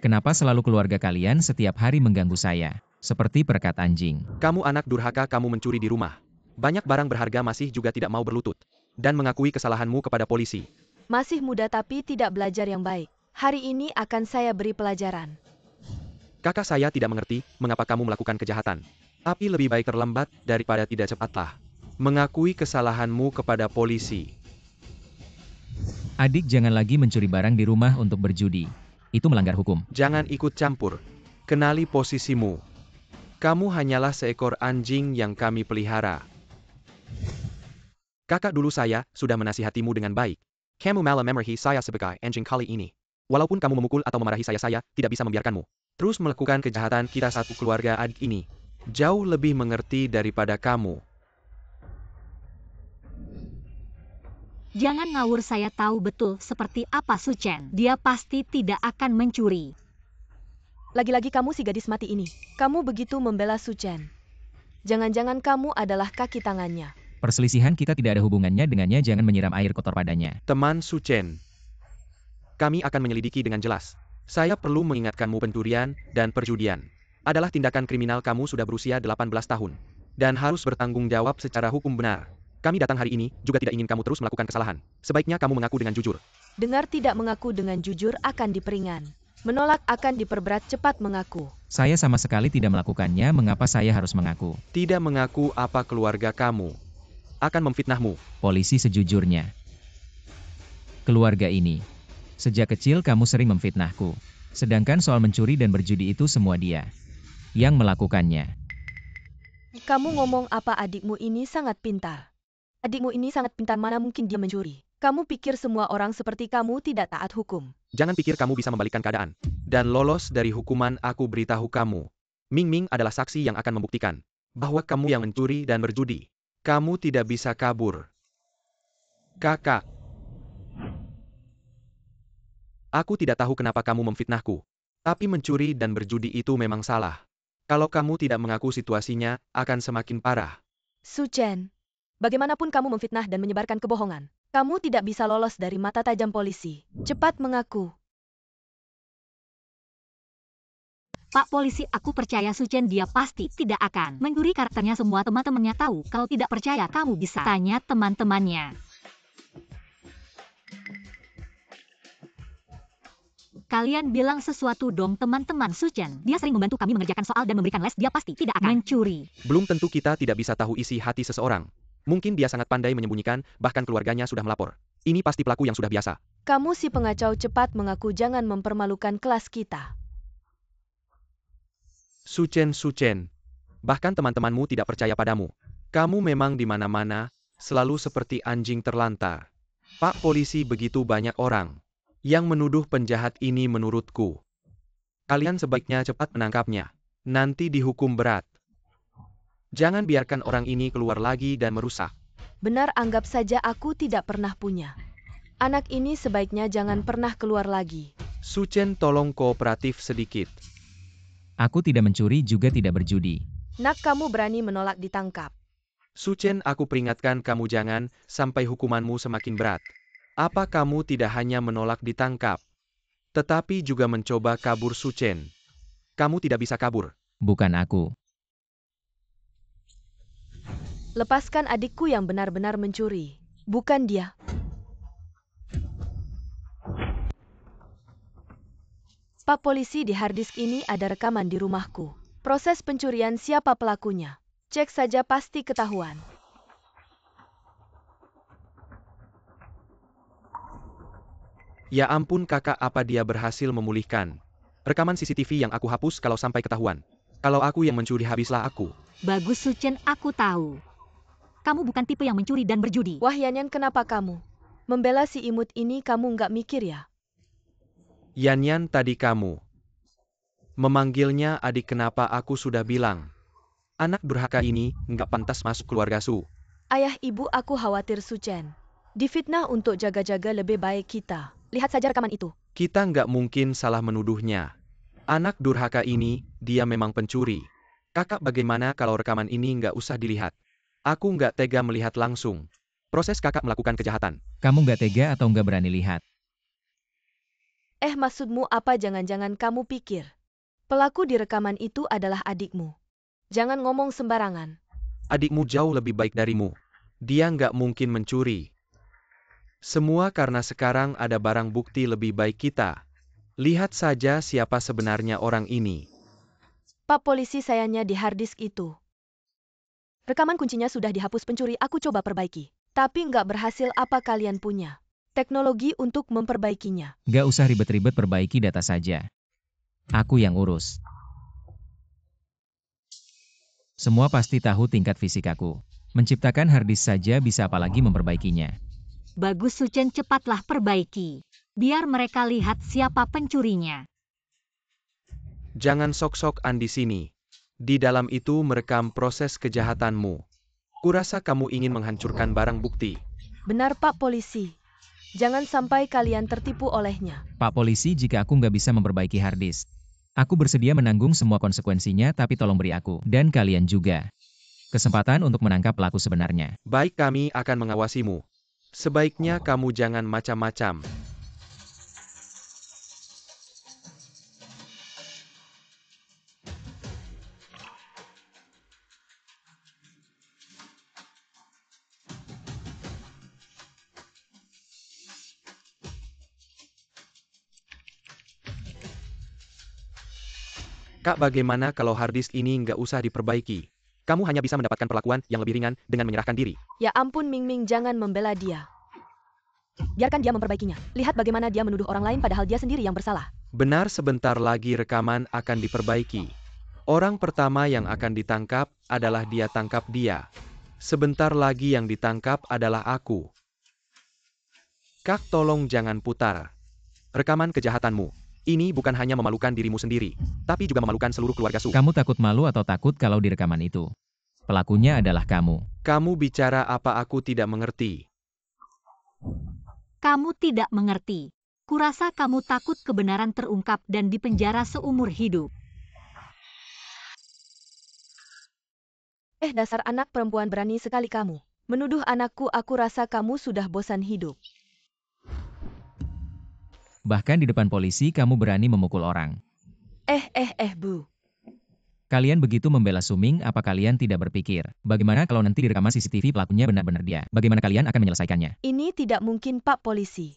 Kenapa selalu keluarga kalian setiap hari mengganggu saya? Seperti perekat anjing. Kamu anak durhaka, kamu mencuri di rumah. Banyak barang berharga masih juga tidak mau berlutut. Dan mengakui kesalahanmu kepada polisi. Masih muda tapi tidak belajar yang baik. Hari ini akan saya beri pelajaran. Kakak saya tidak mengerti mengapa kamu melakukan kejahatan. Tapi lebih baik terlambat daripada tidak, cepatlah. Mengakui kesalahanmu kepada polisi. Adik, jangan lagi mencuri barang di rumah untuk berjudi. Itu melanggar hukum. Jangan ikut campur. Kenali posisimu. Kamu hanyalah seekor anjing yang kami pelihara. Kakak dulu saya sudah menasihatimu dengan baik. Kamu malah memarahi saya sebagai anjing kali ini. Walaupun kamu memukul atau memarahi saya tidak bisa membiarkanmu terus melakukan kejahatan. Kita satu keluarga, adik ini jauh lebih mengerti daripada kamu. Jangan ngawur, saya tahu betul seperti apa Suchen. Dia pasti tidak akan mencuri. Lagi-lagi kamu si gadis mati ini. Kamu begitu membela Suchen. Jangan-jangan kamu adalah kaki tangannya. Perselisihan kita tidak ada hubungannya dengannya, jangan menyiram air kotor padanya. Teman Su Chen, kami akan menyelidiki dengan jelas. Saya perlu mengingatkanmu, pencurian dan perjudian adalah tindakan kriminal. Kamu sudah berusia 18 tahun dan harus bertanggung jawab secara hukum benar. Kami datang hari ini juga tidak ingin kamu terus melakukan kesalahan. Sebaiknya kamu mengaku dengan jujur. Dengar tidak mengaku dengan jujur akan diperingan. Menolak akan diperberat, cepat mengaku. Saya sama sekali tidak melakukannya, mengapa saya harus mengaku? Tidak mengaku apa keluarga kamu akan memfitnahmu. Polisi, sejujurnya, keluarga ini, sejak kecil kamu sering memfitnahku. Sedangkan soal mencuri dan berjudi itu semua dia yang melakukannya. Kamu ngomong apa? Adikmu ini sangat pintar. Adikmu ini sangat pintar, mana mungkin dia mencuri? Kamu pikir semua orang seperti kamu tidak taat hukum? Jangan pikir kamu bisa membalikkan keadaan dan lolos dari hukuman. Aku beritahu kamu, Ming Ming adalah saksi yang akan membuktikan bahwa kamu yang mencuri dan berjudi. Kamu tidak bisa kabur. Kakak, aku tidak tahu kenapa kamu memfitnahku, tapi mencuri dan berjudi itu memang salah. Kalau kamu tidak mengaku, situasinya akan semakin parah. Su Chen, bagaimanapun kamu memfitnah dan menyebarkan kebohongan, kamu tidak bisa lolos dari mata tajam polisi. Cepat mengaku. Pak polisi, aku percaya Su Chen, dia pasti tidak akan mencuri. Karakternya semua teman-temannya tahu. Kalau tidak percaya, kamu bisa tanya teman-temannya. Kalian bilang sesuatu dong teman-teman Su Chen. Dia sering membantu kami mengerjakan soal dan memberikan les. Dia pasti tidak akan mencuri. Belum tentu kita tidak bisa tahu isi hati seseorang. Mungkin dia sangat pandai menyembunyikan, bahkan keluarganya sudah melapor. Ini pasti pelaku yang sudah biasa. Kamu si pengacau, cepat mengaku, jangan mempermalukan kelas kita. Su Chen, bahkan teman-temanmu tidak percaya padamu. Kamu memang di mana-mana, selalu seperti anjing terlantar. Pak polisi, begitu banyak orang yang menuduh penjahat ini. Menurutku, kalian sebaiknya cepat menangkapnya. Nanti dihukum berat. Jangan biarkan orang ini keluar lagi dan merusak. Benar, anggap saja aku tidak pernah punya. Anak ini sebaiknya jangan pernah keluar lagi. Su Chen, tolong kooperatif sedikit. Aku tidak mencuri juga tidak berjudi. Nak, kamu berani menolak ditangkap. Su Chen, aku peringatkan kamu jangan sampai hukumanmu semakin berat. Apa kamu tidak hanya menolak ditangkap, tetapi juga mencoba kabur? Su Chen, kamu tidak bisa kabur. Bukan aku. Lepaskan adikku yang benar-benar mencuri. Bukan dia. Pak polisi, di harddisk ini ada rekaman di rumahku. Proses pencurian, siapa pelakunya? Cek saja, pasti ketahuan. Ya ampun kakak, apa dia berhasil memulihkan rekaman CCTV yang aku hapus? Kalau sampai ketahuan, kalau aku yang mencuri, habislah aku. Bagus Su Chen, aku tahu. Kamu bukan tipe yang mencuri dan berjudi. Wah Yanyan, kenapa kamu membela si imut ini? Kamu nggak mikir ya? Yanyan, tadi kamu memanggilnya adik, kenapa? Aku sudah bilang, anak durhaka ini nggak pantas masuk keluarga Su. Ayah, ibu, aku khawatir Su Chen difitnah. Untuk jaga-jaga lebih baik kita lihat saja rekaman itu. Kita nggak mungkin salah menuduhnya. Anak durhaka ini, dia memang pencuri. Kakak, bagaimana kalau rekaman ini nggak usah dilihat? Aku nggak tega melihat langsung proses kakak melakukan kejahatan. Kamu nggak tega atau nggak berani lihat? Maksudmu apa? Jangan-jangan kamu pikir pelaku di rekaman itu adalah adikmu? Jangan ngomong sembarangan. Adikmu jauh lebih baik darimu. Dia nggak mungkin mencuri. Semua karena sekarang ada barang bukti lebih baik kita. Lihat saja siapa sebenarnya orang ini. Pak polisi, sayangnya di harddisk itu rekaman kuncinya sudah dihapus pencuri. Aku coba perbaiki, tapi nggak berhasil. Apa kalian punya teknologi untuk memperbaikinya? Nggak usah ribet-ribet, perbaiki data saja. Aku yang urus. Semua pasti tahu tingkat fisik aku. Menciptakan harddisk saja bisa, apalagi memperbaikinya. Bagus Su Chen, cepatlah perbaiki. Biar mereka lihat siapa pencurinya. Jangan sok-sokan di sini. Di dalam itu merekam proses kejahatanmu. Kurasa kamu ingin menghancurkan barang bukti. Benar Pak polisi. Jangan sampai kalian tertipu olehnya. Pak polisi, jika aku nggak bisa memperbaiki harddisk, aku bersedia menanggung semua konsekuensinya, tapi tolong beri aku, dan kalian juga, Kesempatan untuk menangkap pelaku sebenarnya. Baik, kami akan mengawasimu. Sebaiknya kamu jangan macam-macam. Kak, bagaimana kalau harddisk ini nggak usah diperbaiki? Kamu hanya bisa mendapatkan perlakuan yang lebih ringan dengan menyerahkan diri. Ya ampun Ming Ming, jangan membela dia. Biarkan dia memperbaikinya. Lihat bagaimana dia menuduh orang lain padahal dia sendiri yang bersalah. Benar, sebentar lagi rekaman akan diperbaiki. Orang pertama yang akan ditangkap adalah dia, tangkap dia. Sebentar lagi yang ditangkap adalah aku. Kak, tolong jangan putar rekaman kejahatanmu. Ini bukan hanya memalukan dirimu sendiri, tapi juga memalukan seluruh keluarga Su. Kamu takut malu atau takut kalau di rekaman itu? Pelakunya adalah kamu. Kamu bicara apa? Aku tidak mengerti. Kamu tidak mengerti. Kurasa kamu takut kebenaran terungkap dan dipenjara seumur hidup. Dasar anak perempuan, berani sekali kamu menuduh anakku. Aku rasa kamu sudah bosan hidup. Bahkan di depan polisi kamu berani memukul orang. Bu. Kalian begitu membela Suming, apa kalian tidak berpikir, bagaimana kalau nanti di rekaman CCTV pelakunya benar-benar dia? Bagaimana kalian akan menyelesaikannya? Ini tidak mungkin, Pak Polisi.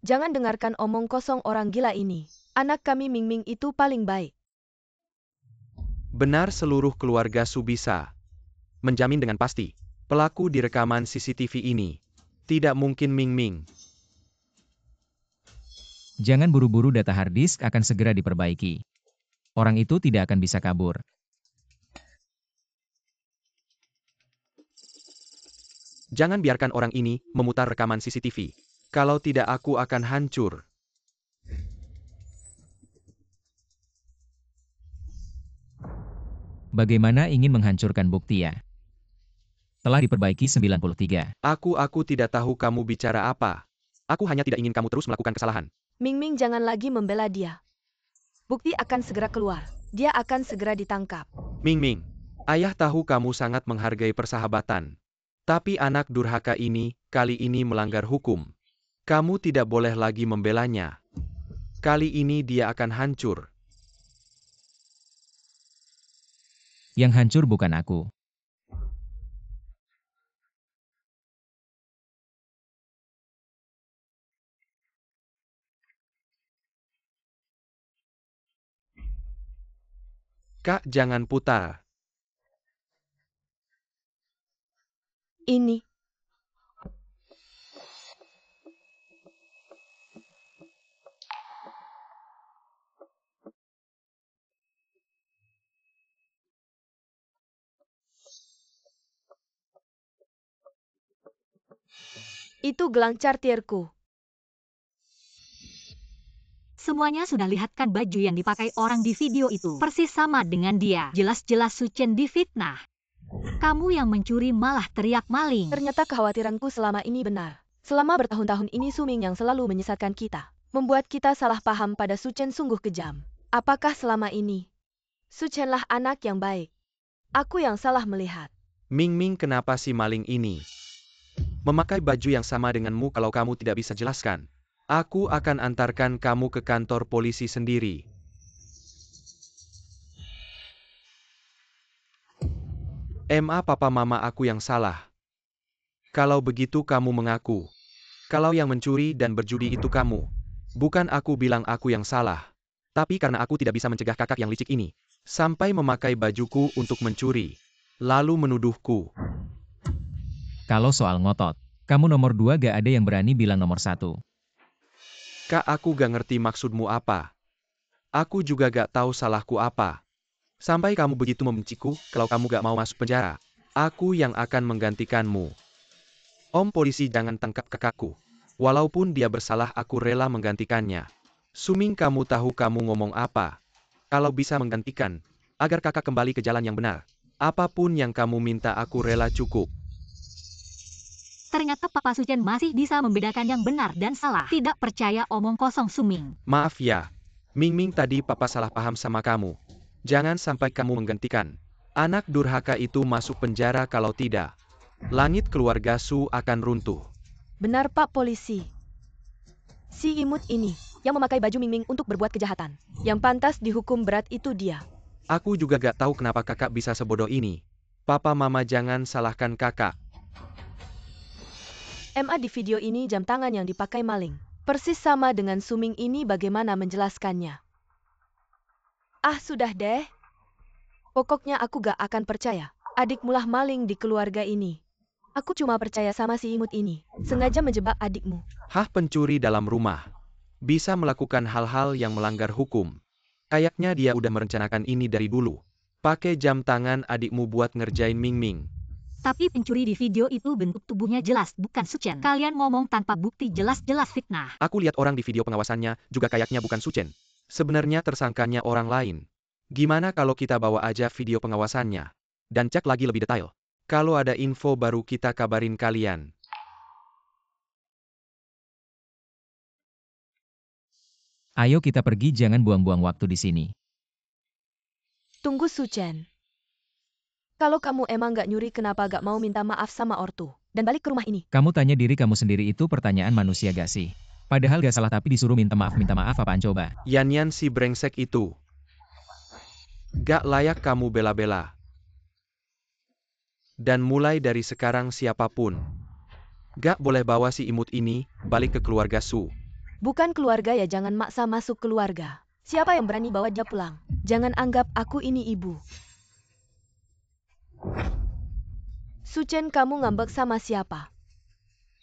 Jangan dengarkan omong kosong orang gila ini. Anak kami Ming Ming itu paling baik. Benar, seluruh keluarga Su bisa menjamin dengan pasti pelaku di rekaman CCTV ini tidak mungkin Ming Ming. Jangan buru-buru, data harddisk akan segera diperbaiki. Orang itu tidak akan bisa kabur. Jangan biarkan orang ini memutar rekaman CCTV. Kalau tidak, aku akan hancur. Bagaimana ingin menghancurkan bukti ya? Telah diperbaiki 93. Aku tidak tahu kamu bicara apa. Aku hanya tidak ingin kamu terus melakukan kesalahan. Ming Ming, jangan lagi membela dia. Bukti akan segera keluar. Dia akan segera ditangkap. Ming Ming, ayah tahu kamu sangat menghargai persahabatan. Tapi anak durhaka ini, kali ini melanggar hukum. Kamu tidak boleh lagi membelanya. Kali ini dia akan hancur. Yang hancur bukan aku. Kak, jangan putar. Ini. Itu gelang Cartierku. Semuanya sudah lihat kan baju yang dipakai orang di video itu. Persis sama dengan dia. Jelas-jelas Su Chen difitnah. Kamu yang mencuri malah teriak maling. Ternyata kekhawatiranku selama ini benar. Selama bertahun-tahun ini Su Ming yang selalu menyesatkan kita. Membuat kita salah paham pada Su Chen, sungguh kejam. Apakah selama ini Su Chenlah anak yang baik? Aku yang salah melihat. Ming Ming, kenapa si maling ini memakai baju yang sama denganmu? Kalau kamu tidak bisa jelaskan, aku akan antarkan kamu ke kantor polisi sendiri. Papa mama aku yang salah. Kalau begitu kamu mengaku. Kalau yang mencuri dan berjudi itu kamu. Bukan aku bilang aku yang salah. Tapi karena aku tidak bisa mencegah kakak yang licik ini sampai memakai bajuku untuk mencuri, lalu menuduhku. Kalau soal ngotot, kamu nomor 2 gak ada yang berani bilang nomor 1. Kak, aku gak ngerti maksudmu apa. Aku juga gak tahu salahku apa. Sampai kamu begitu membenciku. Kalau kamu gak mau masuk penjara, aku yang akan menggantikanmu. Om polisi, jangan tangkap kakakku. Walaupun dia bersalah, aku rela menggantikannya. Suming, kamu tahu kamu ngomong apa? Kalau bisa menggantikan, agar kakak kembali ke jalan yang benar. Apapun yang kamu minta aku rela, cukup. Ternyata Papa Su Chen masih bisa membedakan yang benar dan salah. Tidak percaya omong kosong Suming. Maaf ya, Ming Ming, tadi Papa salah paham sama kamu. Jangan sampai kamu menggantikan. Anak durhaka itu masuk penjara kalau tidak. Langit keluarga Su akan runtuh. Benar Pak Polisi. Si imut ini, yang memakai baju Ming Ming untuk berbuat kejahatan. Yang pantas dihukum berat itu dia. Aku juga gak tahu kenapa kakak bisa sebodoh ini. Papa mama jangan salahkan kakak. MA di video ini jam tangan yang dipakai maling. Persis sama dengan Suming ini, bagaimana menjelaskannya. Ah sudah deh. Pokoknya aku gak akan percaya. Adikmu lah maling di keluarga ini. Aku cuma percaya sama si imut ini. Sengaja menjebak adikmu. Hah, pencuri dalam rumah. Bisa melakukan hal-hal yang melanggar hukum. Kayaknya dia udah merencanakan ini dari dulu. Pakai jam tangan adikmu buat ngerjain Ming Ming. Tapi pencuri di video itu bentuk tubuhnya jelas bukan Suchen. Kalian ngomong tanpa bukti, jelas-jelas fitnah. Aku lihat orang di video pengawasannya juga kayaknya bukan Suchen. Sebenarnya tersangkanya orang lain. Gimana kalau kita bawa aja video pengawasannya? Dan cek lagi lebih detail. Kalau ada info baru kita kabarin kalian. Ayo kita pergi, jangan buang-buang waktu di sini. Tunggu Suchen. Kalau kamu emang gak nyuri, kenapa gak mau minta maaf sama ortu dan balik ke rumah ini? Kamu tanya diri kamu sendiri, itu pertanyaan manusia gak sih? Padahal gak salah tapi disuruh minta maaf apaan coba? Yan si brengsek itu. Gak layak kamu bela-bela. Dan mulai dari sekarang siapapun gak boleh bawa si imut ini balik ke keluarga Su. Bukan keluarga ya, jangan maksa masuk keluarga. Siapa yang berani bawa dia pulang? Jangan anggap aku ini ibu. Suchen, kamu ngambek sama siapa?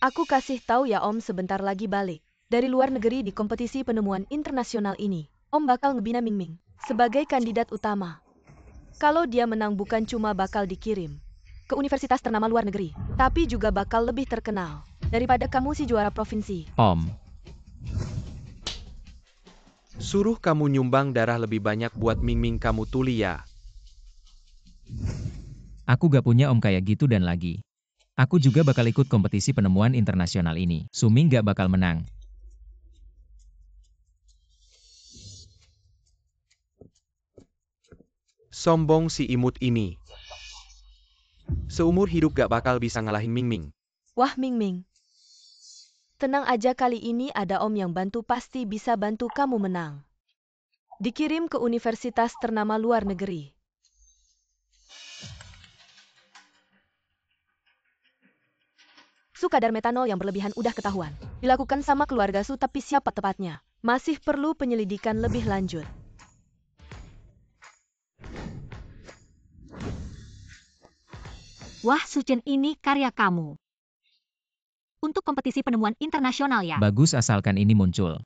Aku kasih tahu ya Om, sebentar lagi balik dari luar negeri di kompetisi penemuan internasional ini. Om bakal ngebina Ming Ming sebagai kandidat utama. Kalau dia menang, bukan cuma bakal dikirim ke universitas ternama luar negeri, tapi juga bakal lebih terkenal daripada kamu si juara provinsi. Om, Suruh kamu nyumbang darah lebih banyak buat Ming Ming kamu tuli ya. aku gak punya om kayak gitu, dan lagi. Aku juga bakal ikut kompetisi penemuan internasional ini. Suming gak bakal menang. Sombong si imut ini. Seumur hidup gak bakal bisa ngalahin Ming Ming. Wah Ming Ming, tenang aja, kali ini ada Om yang bantu, pasti bisa bantu kamu menang. Dikirim ke universitas ternama luar negeri. Su, kadar metanol yang berlebihan udah ketahuan. Dilakukan sama keluarga Su, tapi siapa tepatnya? Masih perlu penyelidikan lebih lanjut. Wah, Suchen, ini karya kamu. Untuk kompetisi penemuan internasional ya? Bagus, asalkan ini muncul.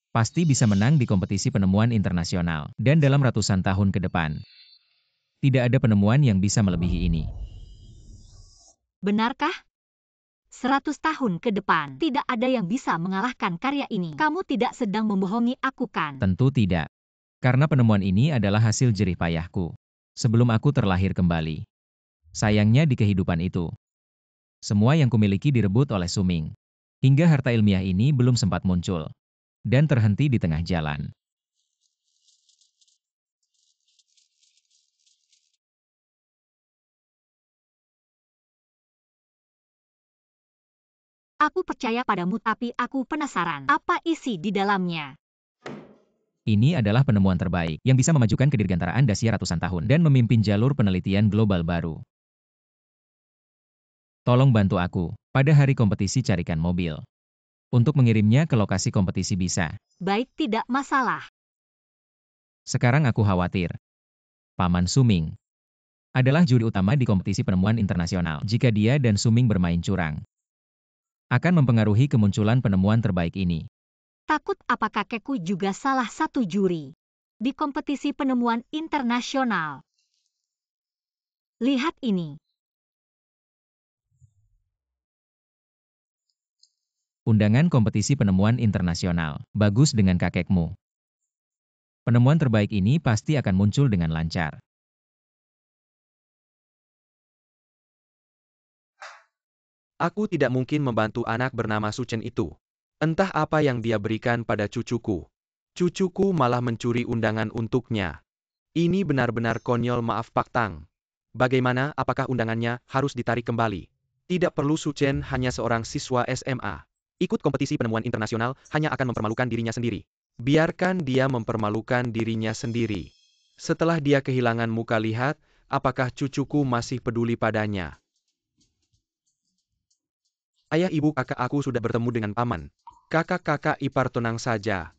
Pasti bisa menang di kompetisi penemuan internasional. Dan dalam ratusan tahun ke depan. Tidak ada penemuan yang bisa melebihi ini. Benarkah? 100 tahun ke depan, tidak ada yang bisa mengalahkan karya ini. Kamu tidak sedang membohongi aku kan? Tentu tidak. Karena penemuan ini adalah hasil jerih payahku. Sebelum aku terlahir kembali. Sayangnya di kehidupan itu, semua yang kumiliki direbut oleh Suming. Hingga harta ilmiah ini belum sempat muncul. Dan terhenti di tengah jalan. Aku percaya padamu, tapi aku penasaran. Apa isi di dalamnya? Ini adalah penemuan terbaik yang bisa memajukan kedirgantaraan Dacia ratusan tahun dan memimpin jalur penelitian global baru. Tolong bantu aku, pada hari kompetisi carikan mobil. Untuk mengirimnya ke lokasi kompetisi bisa. Baik, tidak masalah. Sekarang aku khawatir. Paman Suming adalah juri utama di kompetisi penemuan internasional. Jika dia dan Suming bermain curang, akan mempengaruhi kemunculan penemuan terbaik ini. Takut apa kakekku juga salah satu juri di kompetisi penemuan internasional. Lihat ini. Undangan kompetisi penemuan internasional. Bagus dengan kakekmu. Penemuan terbaik ini pasti akan muncul dengan lancar. Aku tidak mungkin membantu anak bernama Suchen itu. Entah apa yang dia berikan pada cucuku. Cucuku malah mencuri undangan untuknya. Ini benar-benar konyol, maaf Pak Tang. Bagaimana, apakah undangannya harus ditarik kembali? Tidak perlu, Su Chen hanya seorang siswa SMA. Ikut kompetisi penemuan internasional hanya akan mempermalukan dirinya sendiri. Biarkan dia mempermalukan dirinya sendiri. Setelah dia kehilangan muka, lihat, apakah cucuku masih peduli padanya. Ayah, ibu, kakak, aku sudah bertemu dengan paman. Kakak-kakak ipar, tenang saja.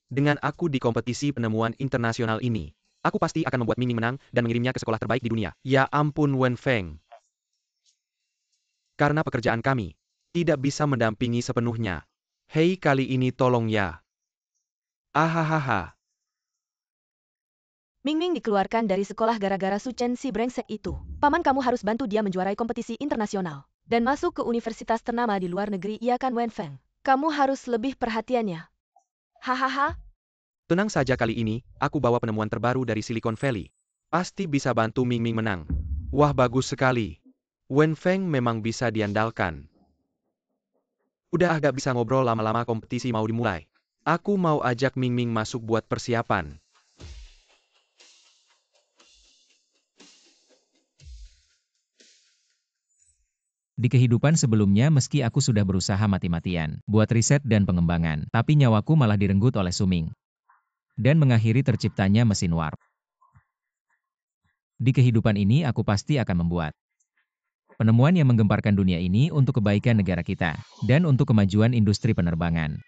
Dengan aku di kompetisi penemuan internasional ini, aku pasti akan membuat Mingming menang dan mengirimnya ke sekolah terbaik di dunia. Ya ampun, Wen Feng. Karena pekerjaan kami tidak bisa mendampingi sepenuhnya. Hei, kali ini tolong ya. Ahahaha. Mingming dikeluarkan dari sekolah gara-gara Su Chen si brengsek itu. Paman kamu harus bantu dia menjuarai kompetisi internasional. Dan masuk ke universitas ternama di luar negeri, iya kan Wen Feng? Kamu harus lebih perhatiannya. Hahaha. Tenang saja, kali ini, aku bawa penemuan terbaru dari Silicon Valley. Pasti bisa bantu Mingming menang. Wah, bagus sekali. Wen Feng memang bisa diandalkan. Udah agak bisa ngobrol lama-lama, kompetisi mau dimulai. Aku mau ajak Mingming masuk buat persiapan. Di kehidupan sebelumnya meski aku sudah berusaha mati-matian, buat riset dan pengembangan, tapi nyawaku malah direnggut oleh Suming. Dan mengakhiri terciptanya mesin warp. Di kehidupan ini aku pasti akan membuat penemuan yang menggemparkan dunia ini untuk kebaikan negara kita, dan untuk kemajuan industri penerbangan.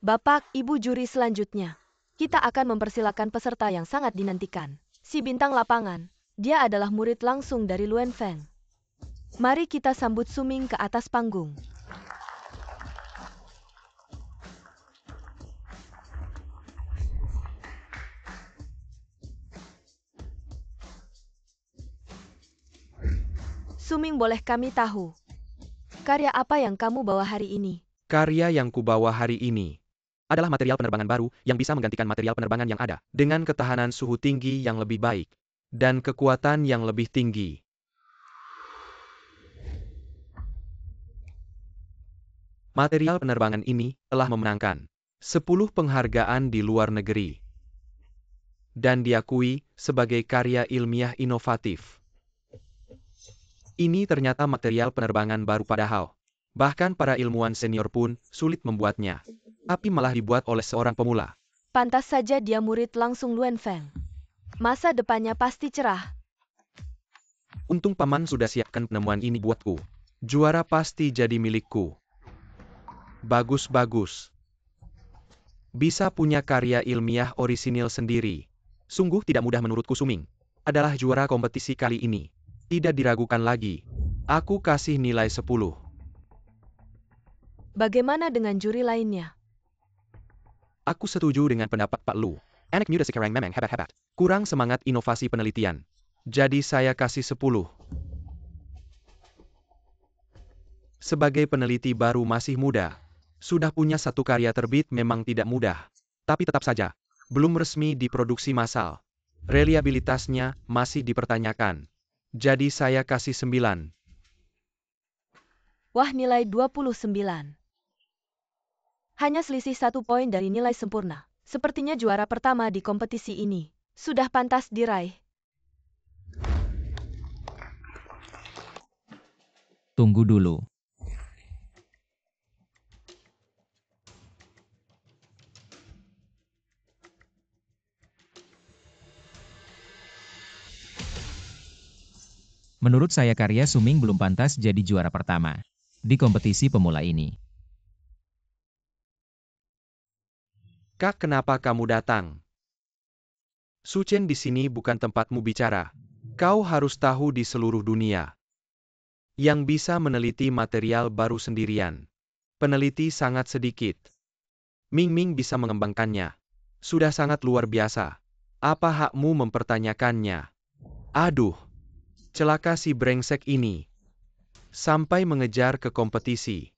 Bapak, Ibu juri selanjutnya. Kita akan mempersilakan peserta yang sangat dinantikan. Si bintang lapangan. Dia adalah murid langsung dari Luen Feng. Mari kita sambut Suming ke atas panggung. Suming, boleh kami tahu karya apa yang kamu bawa hari ini? Karya yang kubawa hari ini adalah material penerbangan baru yang bisa menggantikan material penerbangan yang ada, dengan ketahanan suhu tinggi yang lebih baik, dan kekuatan yang lebih tinggi. Material penerbangan ini telah memenangkan 10 penghargaan di luar negeri, dan diakui sebagai karya ilmiah inovatif. Ini ternyata material penerbangan baru, padahal bahkan para ilmuwan senior pun sulit membuatnya. Tapi malah dibuat oleh seorang pemula. Pantas saja dia murid langsung Luen Feng. Masa depannya pasti cerah. Untung paman sudah siapkan penemuan ini buatku. Juara pasti jadi milikku. Bagus-bagus. Bisa punya karya ilmiah orisinil sendiri. Sungguh tidak mudah menurutku. Suming adalah juara kompetisi kali ini. Tidak diragukan lagi. Aku kasih nilai 10. Bagaimana dengan juri lainnya? Aku setuju dengan pendapat Pak Lu. Anak muda sekarang memang hebat-hebat. Kurang semangat inovasi penelitian. Jadi saya kasih 10. Sebagai peneliti baru masih muda, sudah punya satu karya terbit memang tidak mudah. Tapi tetap saja, belum resmi diproduksi massal. Reliabilitasnya masih dipertanyakan. Jadi saya kasih 9. Wah, nilai 29. Hanya selisih 1 poin dari nilai sempurna. Sepertinya juara pertama di kompetisi ini sudah pantas diraih. Tunggu dulu. Menurut saya karya Suming belum pantas jadi juara pertama di kompetisi pemula ini. Kak, kenapa kamu datang? Su Chen, di sini bukan tempatmu bicara. Kau harus tahu di seluruh dunia yang bisa meneliti material baru sendirian. Peneliti sangat sedikit. Mingming bisa mengembangkannya. Sudah sangat luar biasa. Apa hakmu mempertanyakannya? Aduh, celaka si brengsek ini. Sampai mengejar ke kompetisi.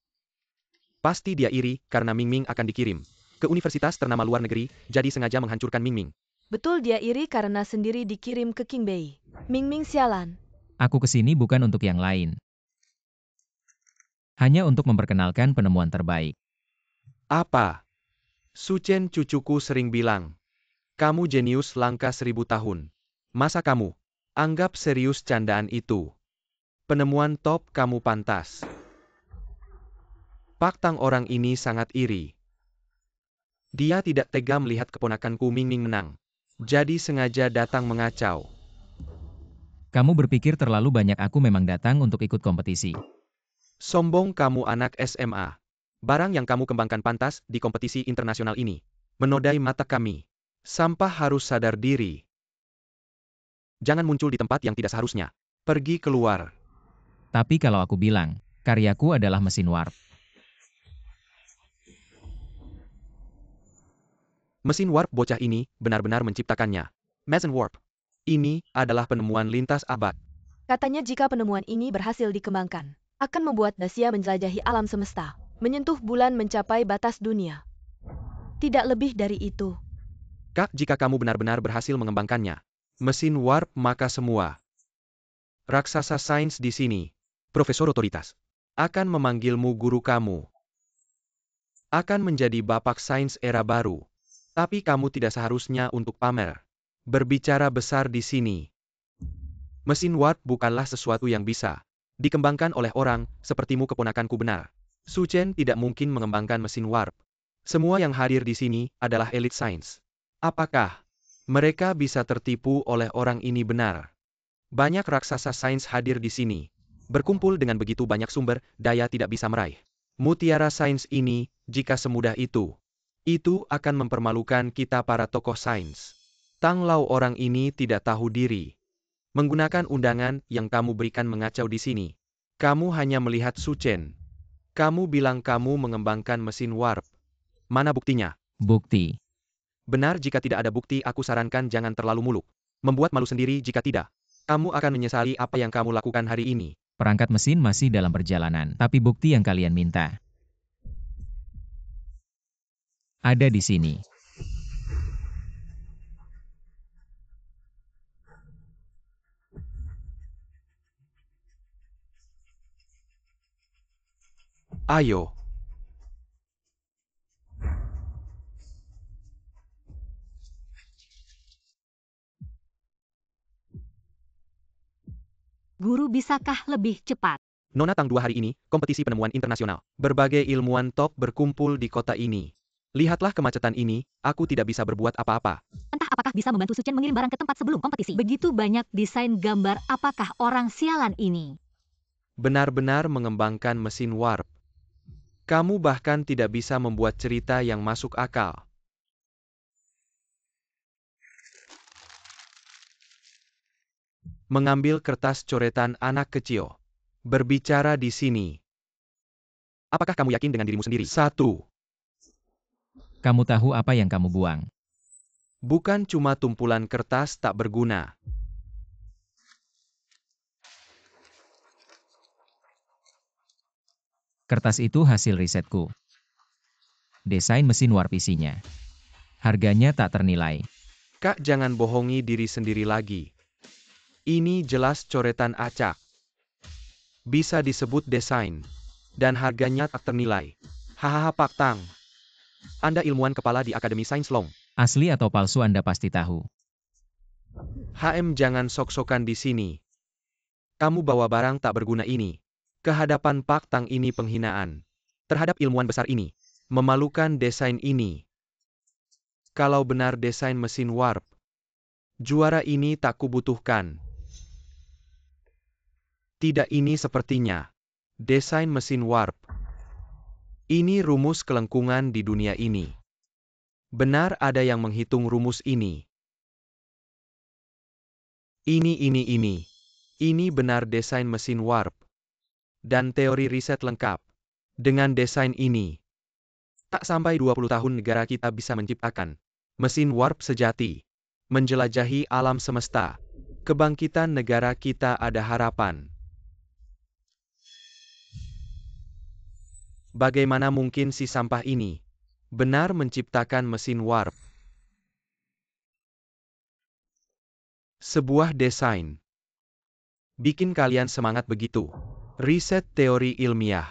Pasti dia iri karena Mingming akan dikirim ke universitas ternama luar negeri, jadi sengaja menghancurkan Mingming. Betul, dia iri karena sendiri dikirim ke Qingbei. Mingming sialan. Aku kesini bukan untuk yang lain. Hanya untuk memperkenalkan penemuan terbaik. Apa? Suchen cucuku sering bilang, kamu jenius langka 1000 tahun. Masa kamu anggap serius candaan itu? Penemuan top kamu pantas. Pak Tang orang ini sangat iri. Dia tidak tega melihat keponakanku Ming Ming menang. Jadi sengaja datang mengacau. Kamu berpikir terlalu banyak, aku memang datang untuk ikut kompetisi. Sombong kamu anak SMA. Barang yang kamu kembangkan pantas di kompetisi internasional ini. Menodai mata kami. Sampah harus sadar diri. Jangan muncul di tempat yang tidak seharusnya. Pergi keluar. Tapi kalau aku bilang, karyaku adalah mesin warp. Mesin warp bocah ini benar-benar menciptakannya. Mesin warp. Ini adalah penemuan lintas abad. Katanya jika penemuan ini berhasil dikembangkan, akan membuat Dacia menjelajahi alam semesta, menyentuh bulan mencapai batas dunia. Tidak lebih dari itu. Kak, jika kamu benar-benar berhasil mengembangkannya, mesin warp, maka semua raksasa sains di sini, Profesor Otoritas, akan memanggilmu guru kamu. Akan menjadi bapak sains era baru. Tapi kamu tidak seharusnya untuk pamer. Berbicara besar di sini. Mesin warp bukanlah sesuatu yang bisa dikembangkan oleh orang sepertimu, keponakanku benar. Suchen tidak mungkin mengembangkan mesin warp. Semua yang hadir di sini adalah elit sains. Apakah mereka bisa tertipu oleh orang ini benar? Banyak raksasa sains hadir di sini. Berkumpul dengan begitu banyak sumber daya tidak bisa meraih mutiara sains ini, jika semudah itu akan mempermalukan kita para tokoh sains. Tang Lao orang ini tidak tahu diri. Menggunakan undangan yang kamu berikan mengacau di sini. Kamu hanya melihat Suchen. Kamu bilang kamu mengembangkan mesin warp. Mana buktinya? Bukti. Benar, jika tidak ada bukti aku sarankan jangan terlalu muluk. Membuat malu sendiri jika tidak. Kamu akan menyesali apa yang kamu lakukan hari ini. Perangkat mesin masih dalam perjalanan, tapi bukti yang kalian minta ada di sini. Ayo. Guru, bisakah lebih cepat? Nona Tang 2 hari ini, kompetisi penemuan internasional. Berbagai ilmuwan top berkumpul di kota ini. Lihatlah kemacetan ini, aku tidak bisa berbuat apa-apa. Entah apakah bisa membantu Suchen mengirim barang ke tempat sebelum kompetisi. Begitu banyak desain gambar, apakah orang sialan ini Benar-benar mengembangkan mesin warp. Kamu bahkan tidak bisa membuat cerita yang masuk akal. Mengambil kertas coretan anak kecil. Berbicara di sini. Apakah kamu yakin dengan dirimu sendiri? 1. Kamu tahu apa yang kamu buang. Bukan cuma tumpulan kertas tak berguna. Kertas itu hasil risetku. Desain mesin warp isinya. Harganya tak ternilai. Kak, jangan bohongi diri sendiri lagi. Ini jelas coretan acak. Bisa disebut desain. Dan harganya tak ternilai. Hahaha, Pak Tang. Anda ilmuwan kepala di Akademi Sains Long. Asli atau palsu Anda pasti tahu. Jangan sok-sokan di sini. Kamu bawa barang tak berguna ini. Kehadapan Pak Tang ini penghinaan. Terhadap ilmuwan besar ini. Memalukan desain ini. Kalau benar desain mesin warp, juara ini tak kubutuhkan. Tidak, ini sepertinya desain mesin warp. Ini rumus kelengkungan di dunia ini. Benar ada yang menghitung rumus ini. Ini benar desain mesin warp. Dan teori riset lengkap. Dengan desain ini, tak sampai 20 tahun negara kita bisa menciptakan mesin warp sejati. Menjelajahi alam semesta. Kebangkitan negara kita ada harapan. Bagaimana mungkin si sampah ini benar menciptakan mesin warp? Sebuah desain. bikin kalian semangat begitu? Riset teori ilmiah.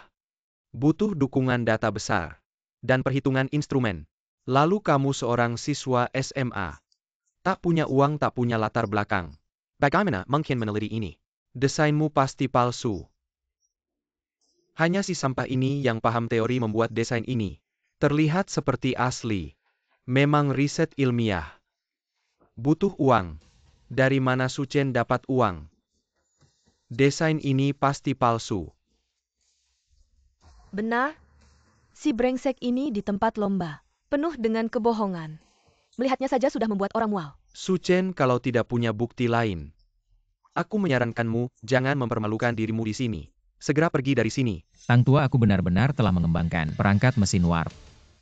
Butuh dukungan data besar. Dan perhitungan instrumen. Lalu kamu seorang siswa SMA. Tak punya uang, tak punya latar belakang. Bagaimana mungkin meneliti ini? Desainmu pasti palsu. Hanya si sampah ini yang paham teori membuat desain ini. Terlihat seperti asli. Memang riset ilmiah. Butuh uang. Dari mana Suchen dapat uang? Desain ini pasti palsu. Benar? Si brengsek ini di tempat lomba. Penuh dengan kebohongan. Melihatnya saja sudah membuat orang mual. Suchen, kalau tidak punya bukti lain. Aku menyarankanmu, jangan mempermalukan dirimu di sini. Segera pergi dari sini. Tang tua, aku benar-benar telah mengembangkan perangkat mesin warp.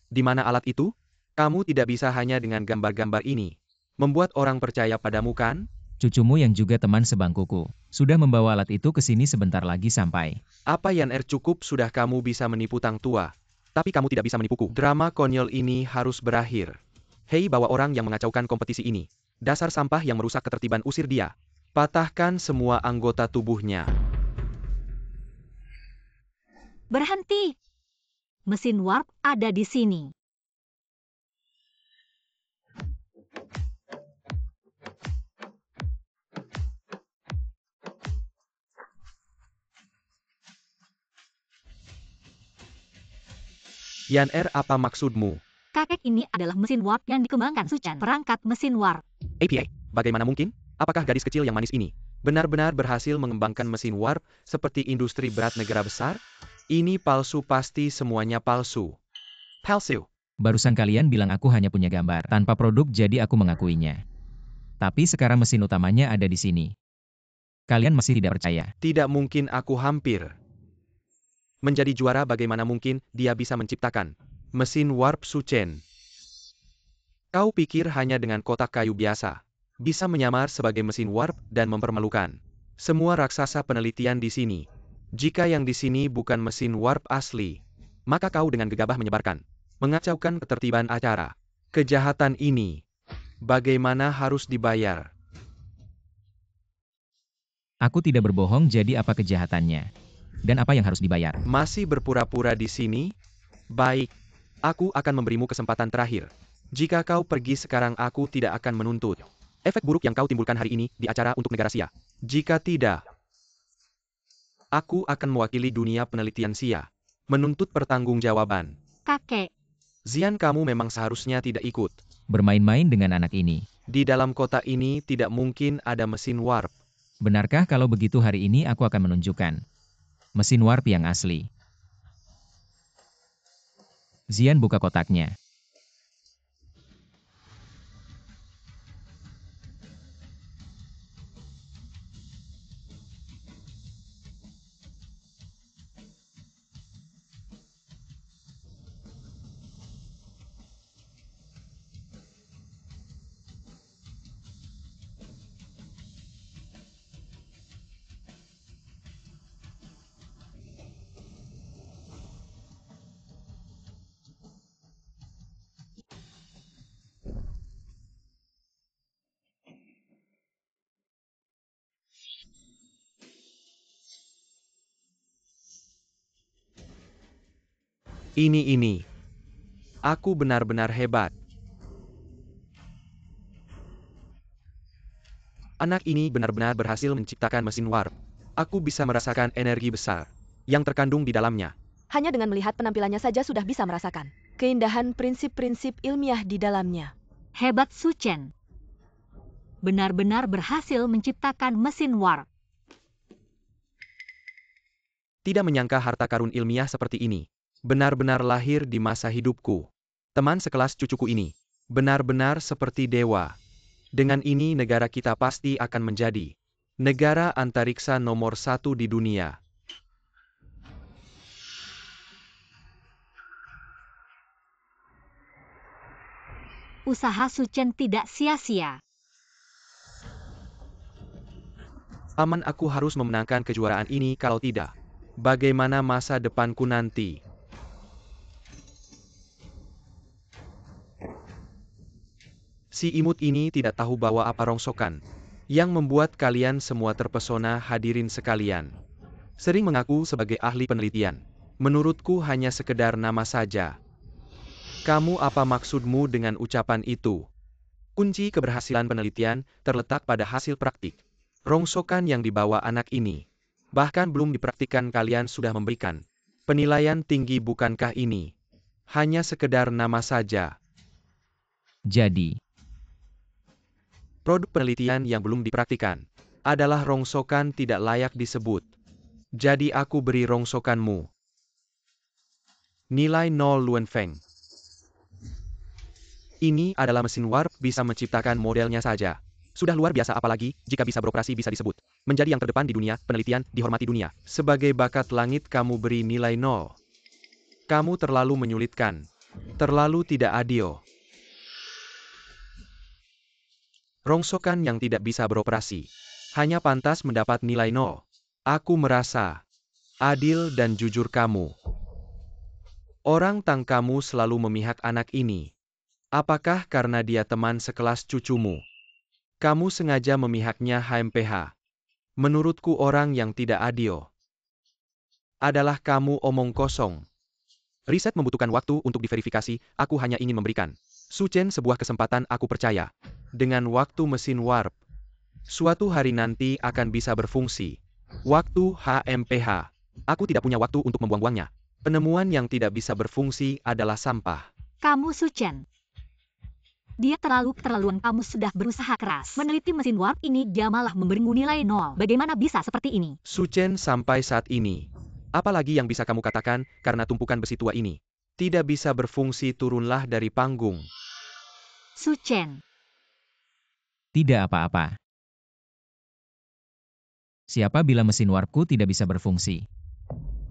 Di mana alat itu? Kamu tidak bisa hanya dengan gambar-gambar ini. Membuat orang percaya padamu kan? Cucumu yang juga teman sebangkuku sudah membawa alat itu ke sini sebentar lagi sampai. Apa yang cukup sudah kamu bisa menipu Tang tua. Tapi kamu tidak bisa menipuku. Drama konyol ini harus berakhir. Hei, bawa orang yang mengacaukan kompetisi ini. Dasar sampah yang merusak ketertiban, usir dia. Patahkan semua anggota tubuhnya. Berhenti. Mesin warp ada di sini. Yan apa maksudmu? Kakek ini adalah mesin warp yang dikembangkan Suchen. Perangkat mesin warp. APA, bagaimana mungkin? Apakah gadis kecil yang manis ini benar-benar berhasil mengembangkan mesin warp seperti industri berat negara besar? Ini palsu, pasti semuanya palsu. Palsu. Barusan kalian bilang aku hanya punya gambar tanpa produk, jadi aku mengakuinya. Tapi sekarang mesin utamanya ada di sini. Kalian masih tidak percaya? Tidak mungkin, aku hampir menjadi juara. Bagaimana mungkin dia bisa menciptakan mesin warp Suchen? Kau pikir hanya dengan kotak kayu biasa bisa menyamar sebagai mesin warp dan mempermalukan semua raksasa penelitian di sini? Jika yang di sini bukan mesin warp asli, maka kau dengan gegabah menyebarkan, mengacaukan ketertiban acara. Kejahatan ini bagaimana harus dibayar? Aku tidak berbohong, jadi apa kejahatannya? Dan apa yang harus dibayar? Masih berpura-pura di sini? Baik, aku akan memberimu kesempatan terakhir. Jika kau pergi sekarang, aku tidak akan menuntut efek buruk yang kau timbulkan hari ini di acara untuk negara Sia. Jika tidak, aku akan mewakili dunia penelitian Sia, menuntut pertanggungjawaban. Kakek. Zian, kamu memang seharusnya tidak ikut Bermain-main dengan anak ini. di dalam kota ini. Tidak mungkin ada mesin warp. Benarkah kalau begitu hari ini aku akan menunjukkan mesin warp yang asli? Zian buka kotaknya. Ini. Aku benar-benar hebat. Anak ini benar-benar berhasil menciptakan mesin warp. Aku bisa merasakan energi besar yang terkandung di dalamnya. Hanya dengan melihat penampilannya saja sudah bisa merasakan keindahan prinsip-prinsip ilmiah di dalamnya. Hebat Suchen. Benar-benar berhasil menciptakan mesin warp. Tidak menyangka harta karun ilmiah seperti ini benar-benar lahir di masa hidupku. Teman sekelas cucuku ini benar-benar seperti dewa. Dengan ini negara kita pasti akan menjadi negara antariksa nomor 1 di dunia. Usaha Suchen tidak sia-sia. Aman, aku harus memenangkan kejuaraan ini, kalau tidak, bagaimana masa depanku nanti? Si imut ini tidak tahu bahwa apa rongsokan Yang membuat kalian semua terpesona hadirin sekalian. Sering mengaku sebagai ahli penelitian. Menurutku hanya sekedar nama saja. Kamu apa maksudmu dengan ucapan itu? Kunci keberhasilan penelitian terletak pada hasil praktik. Rongsokan yang dibawa anak ini. Bahkan belum dipraktikkan kalian sudah memberikan penilaian tinggi, bukankah ini? Hanya sekedar nama saja. Jadi, Produk penelitian yang belum dipraktikkan adalah rongsokan tidak layak disebut. Jadi aku beri rongsokanmu nilai 0 Luan Feng. Ini adalah mesin warp bisa menciptakan modelnya saja. Sudah luar biasa, apalagi jika bisa beroperasi bisa disebut menjadi yang terdepan di dunia penelitian, dihormati dunia. Sebagai bakat langit kamu beri nilai 0. Kamu terlalu menyulitkan. Terlalu tidak adil. Rongsokan yang tidak bisa beroperasi hanya pantas mendapat nilai 0. Aku merasa adil dan jujur kamu. Orang tang kamu selalu memihak anak ini. Apakah karena dia teman sekelas cucumu? Kamu sengaja memihaknya HMPH. Menurutku orang yang tidak adil adalah kamu, omong kosong. Riset membutuhkan waktu untuk diverifikasi, aku hanya ingin memberikan Su Chen sebuah kesempatan. Aku percaya dengan waktu mesin warp suatu hari nanti akan bisa berfungsi. Waktu HMPH. Aku tidak punya waktu untuk membuang-buangnya. Penemuan yang tidak bisa berfungsi adalah sampah. Kamu Su Chen. Dia keterlaluan. Kamu sudah berusaha keras meneliti mesin warp ini, dia malah memberimu nilai 0. Bagaimana bisa seperti ini? Su Chen, sampai saat ini, apalagi yang bisa kamu katakan karena tumpukan besi tua ini tidak bisa berfungsi? Turunlah dari panggung. Su Chen. tidak apa-apa. Siapa bilang mesin warpku tidak bisa berfungsi?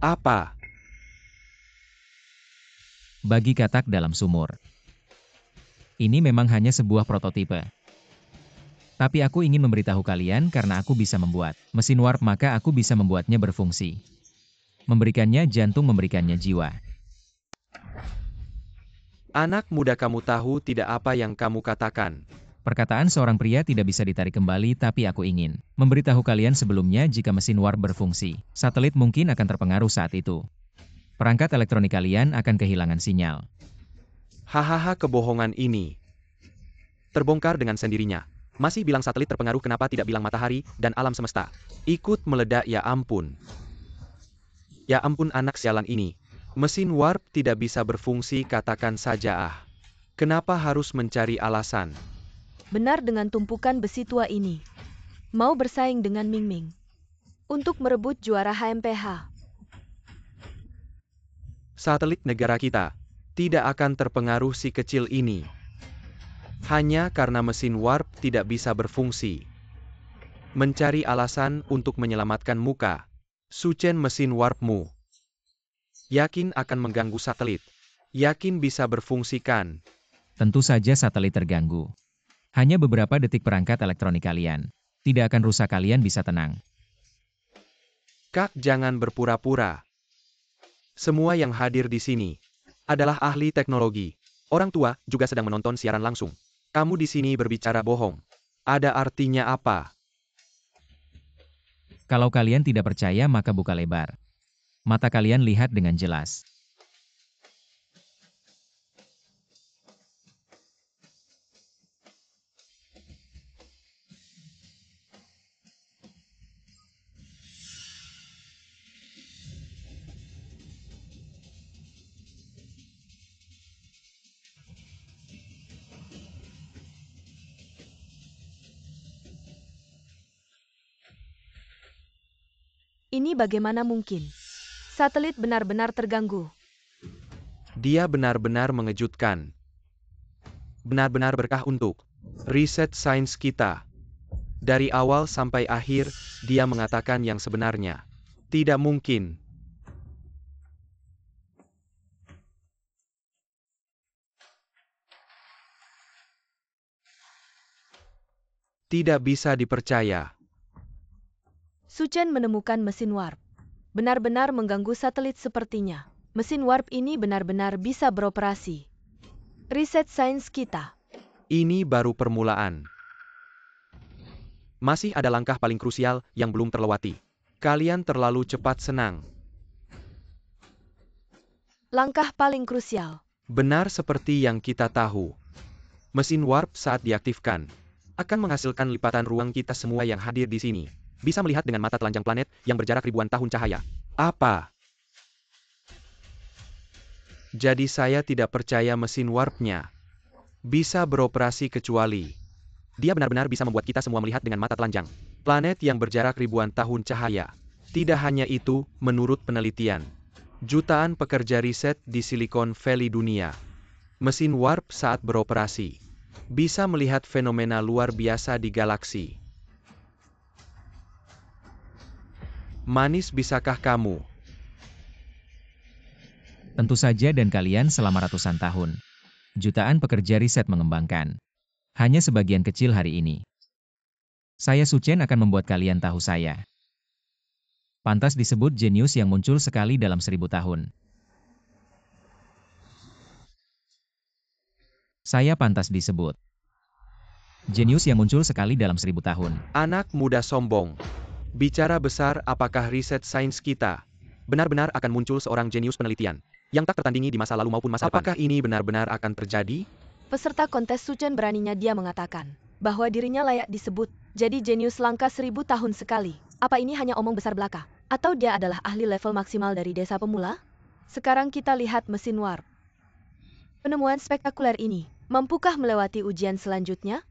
Apa? Bagi katak dalam sumur. Ini memang hanya sebuah prototipe. Tapi aku ingin memberitahu kalian karena aku bisa membuat mesin warp, maka aku bisa membuatnya berfungsi. Memberikannya jantung, memberikannya jiwa. Anak muda, kamu tahu tidak apa yang kamu katakan. Perkataan seorang pria tidak bisa ditarik kembali, tapi aku ingin memberitahu kalian sebelumnya, jika mesin warp berfungsi, satelit mungkin akan terpengaruh saat itu. Perangkat elektronik kalian akan kehilangan sinyal. Hahaha, kebohongan ini terbongkar dengan sendirinya. Masih bilang satelit terpengaruh, kenapa tidak bilang matahari dan alam semesta ikut meledak? Ya ampun. Ya ampun, anak sialan ini. Mesin warp tidak bisa berfungsi, katakan saja ah. Kenapa harus mencari alasan? Benar, dengan tumpukan besi tua ini. Mau bersaing dengan Ming Ming untuk merebut juara HMPH. Satelit negara kita tidak akan terpengaruh si kecil ini. Hanya karena mesin warp tidak bisa berfungsi. Mencari alasan untuk menyelamatkan muka. Su Chen, mesin warpmu yakin akan mengganggu satelit? Yakin bisa berfungsikan? Tentu saja satelit terganggu. Hanya beberapa detik perangkat elektronik kalian tidak akan rusak, kalian bisa tenang. Kak, jangan berpura-pura. Semua yang hadir di sini adalah ahli teknologi. Orang tua juga sedang menonton siaran langsung. Kamu di sini berbicara bohong. Ada artinya apa? Kalau kalian tidak percaya, maka buka lebar mata kalian, lihat dengan jelas. Ini bagaimana mungkin? Satelit benar-benar terganggu. Dia benar-benar mengejutkan. Benar-benar berkah untuk riset sains kita. Dari awal sampai akhir, dia mengatakan yang sebenarnya. Tidak mungkin. Tidak bisa dipercaya. Su Chen menemukan mesin warp. Benar-benar mengganggu satelit sepertinya. Mesin warp ini benar-benar bisa beroperasi. Riset sains kita. Ini baru permulaan. Masih ada langkah paling krusial yang belum terlewati. Kalian terlalu cepat senang. Langkah paling krusial. Benar seperti yang kita tahu. Mesin warp saat diaktifkan akan menghasilkan lipatan ruang kita semua yang hadir di sini. Bisa melihat dengan mata telanjang planet yang berjarak ribuan tahun cahaya. Apa? Jadi saya tidak percaya mesin warpnya bisa beroperasi kecuali dia benar-benar bisa membuat kita semua melihat dengan mata telanjang. Planet yang berjarak ribuan tahun cahaya. Tidak hanya itu, menurut penelitian, jutaan pekerja riset di Silicon Valley dunia, mesin warp saat beroperasi bisa melihat fenomena luar biasa di galaksi. Manis, bisakah kamu? Tentu saja dan kalian selama ratusan tahun. Jutaan pekerja riset mengembangkan. Hanya sebagian kecil hari ini. Saya Suchen akan membuat kalian tahu saya. Pantas disebut jenius yang muncul sekali dalam 1000 tahun. Saya pantas disebut jenius yang muncul sekali dalam 1000 tahun. Anak muda sombong. Bicara besar, apakah riset sains kita benar-benar akan muncul seorang jenius penelitian yang tak tertandingi di masa lalu maupun masa depan? Apakah ini benar-benar akan terjadi? Peserta kontes Suchen beraninya dia mengatakan bahwa dirinya layak disebut jadi jenius langka 1000 tahun sekali. Apa ini hanya omong besar belaka? Atau dia adalah ahli level maksimal dari desa pemula? Sekarang kita lihat mesin warp. Penemuan spektakuler ini, mampukah melewati ujian selanjutnya?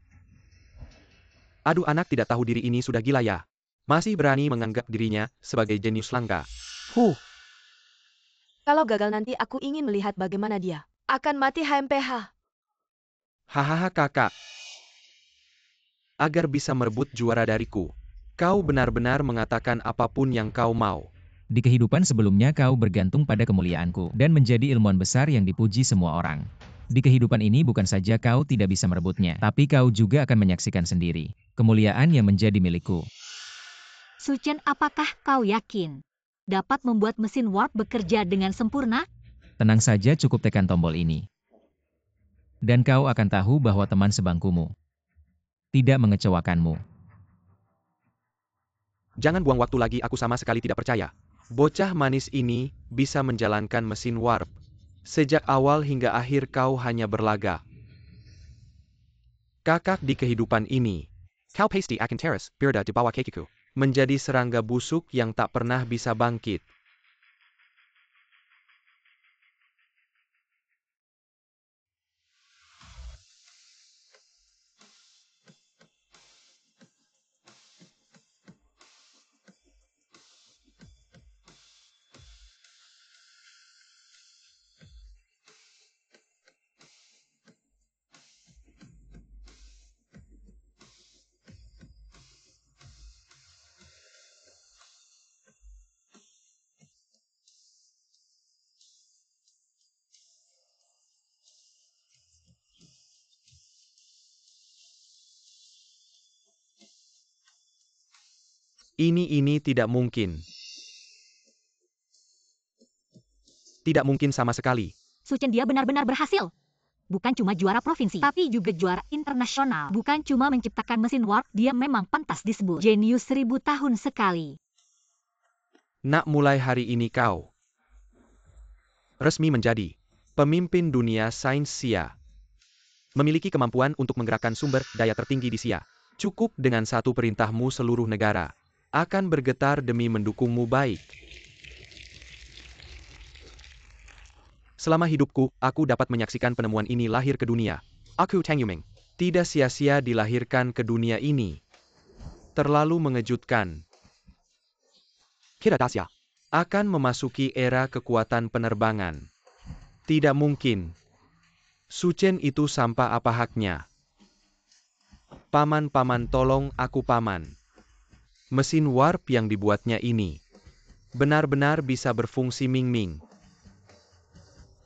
Aduh, anak tidak tahu diri ini sudah gila ya. Masih berani menganggap dirinya sebagai jenius langka. Kalau gagal nanti aku ingin melihat bagaimana dia akan mati HMPH. Hahaha kakak. Agar bisa merebut juara dariku, kau benar-benar mengatakan apapun yang kau mau. Di kehidupan sebelumnya kau bergantung pada kemuliaanku dan menjadi ilmuwan besar yang dipuji semua orang. Di kehidupan ini bukan saja kau tidak bisa merebutnya, tapi kau juga akan menyaksikan sendiri kemuliaan yang menjadi milikku. Suchen, apakah kau yakin dapat membuat mesin warp bekerja dengan sempurna? Tenang saja, cukup tekan tombol ini. Dan kau akan tahu bahwa teman sebangkumu tidak mengecewakanmu. Jangan buang waktu lagi, aku sama sekali tidak percaya. Bocah manis ini bisa menjalankan mesin warp. Sejak awal hingga akhir kau hanya berlagak. Kakak di kehidupan ini, kau pasti akan teres, berada di bawah kakiku. Menjadi serangga busuk yang tak pernah bisa bangkit. Ini tidak mungkin. Tidak mungkin sama sekali. Suchen, dia benar-benar berhasil. Bukan cuma juara provinsi, tapi juga juara internasional. Bukan cuma menciptakan mesin warp, dia memang pantas disebut jenius 1000 tahun sekali. Nak, mulai hari ini kau resmi menjadi pemimpin dunia sains SIA. Memiliki kemampuan untuk menggerakkan sumber daya tertinggi di SIA. Cukup dengan satu perintahmu seluruh negara akan bergetar demi mendukungmu baik. Selama hidupku, aku dapat menyaksikan penemuan ini lahir ke dunia. Aku Tang Yuming tidak sia-sia dilahirkan ke dunia ini. Terlalu mengejutkan. Kira Dasya akan memasuki era kekuatan penerbangan. Tidak mungkin. Suchen itu sampah, apa haknya? Paman, tolong aku paman. Mesin warp yang dibuatnya ini benar-benar bisa berfungsi, Ming Ming.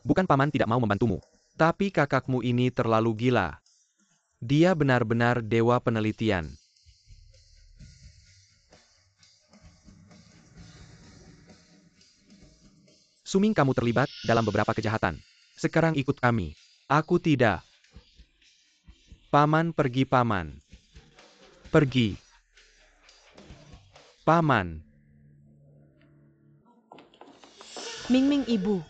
Bukan paman tidak mau membantumu, tapi kakakmu ini terlalu gila. Dia benar-benar dewa penelitian. Suming, kamu terlibat dalam beberapa kejahatan. Sekarang ikut kami. Aku tidak. Paman, pergi paman. Pergi. Paman. Mingming ibu.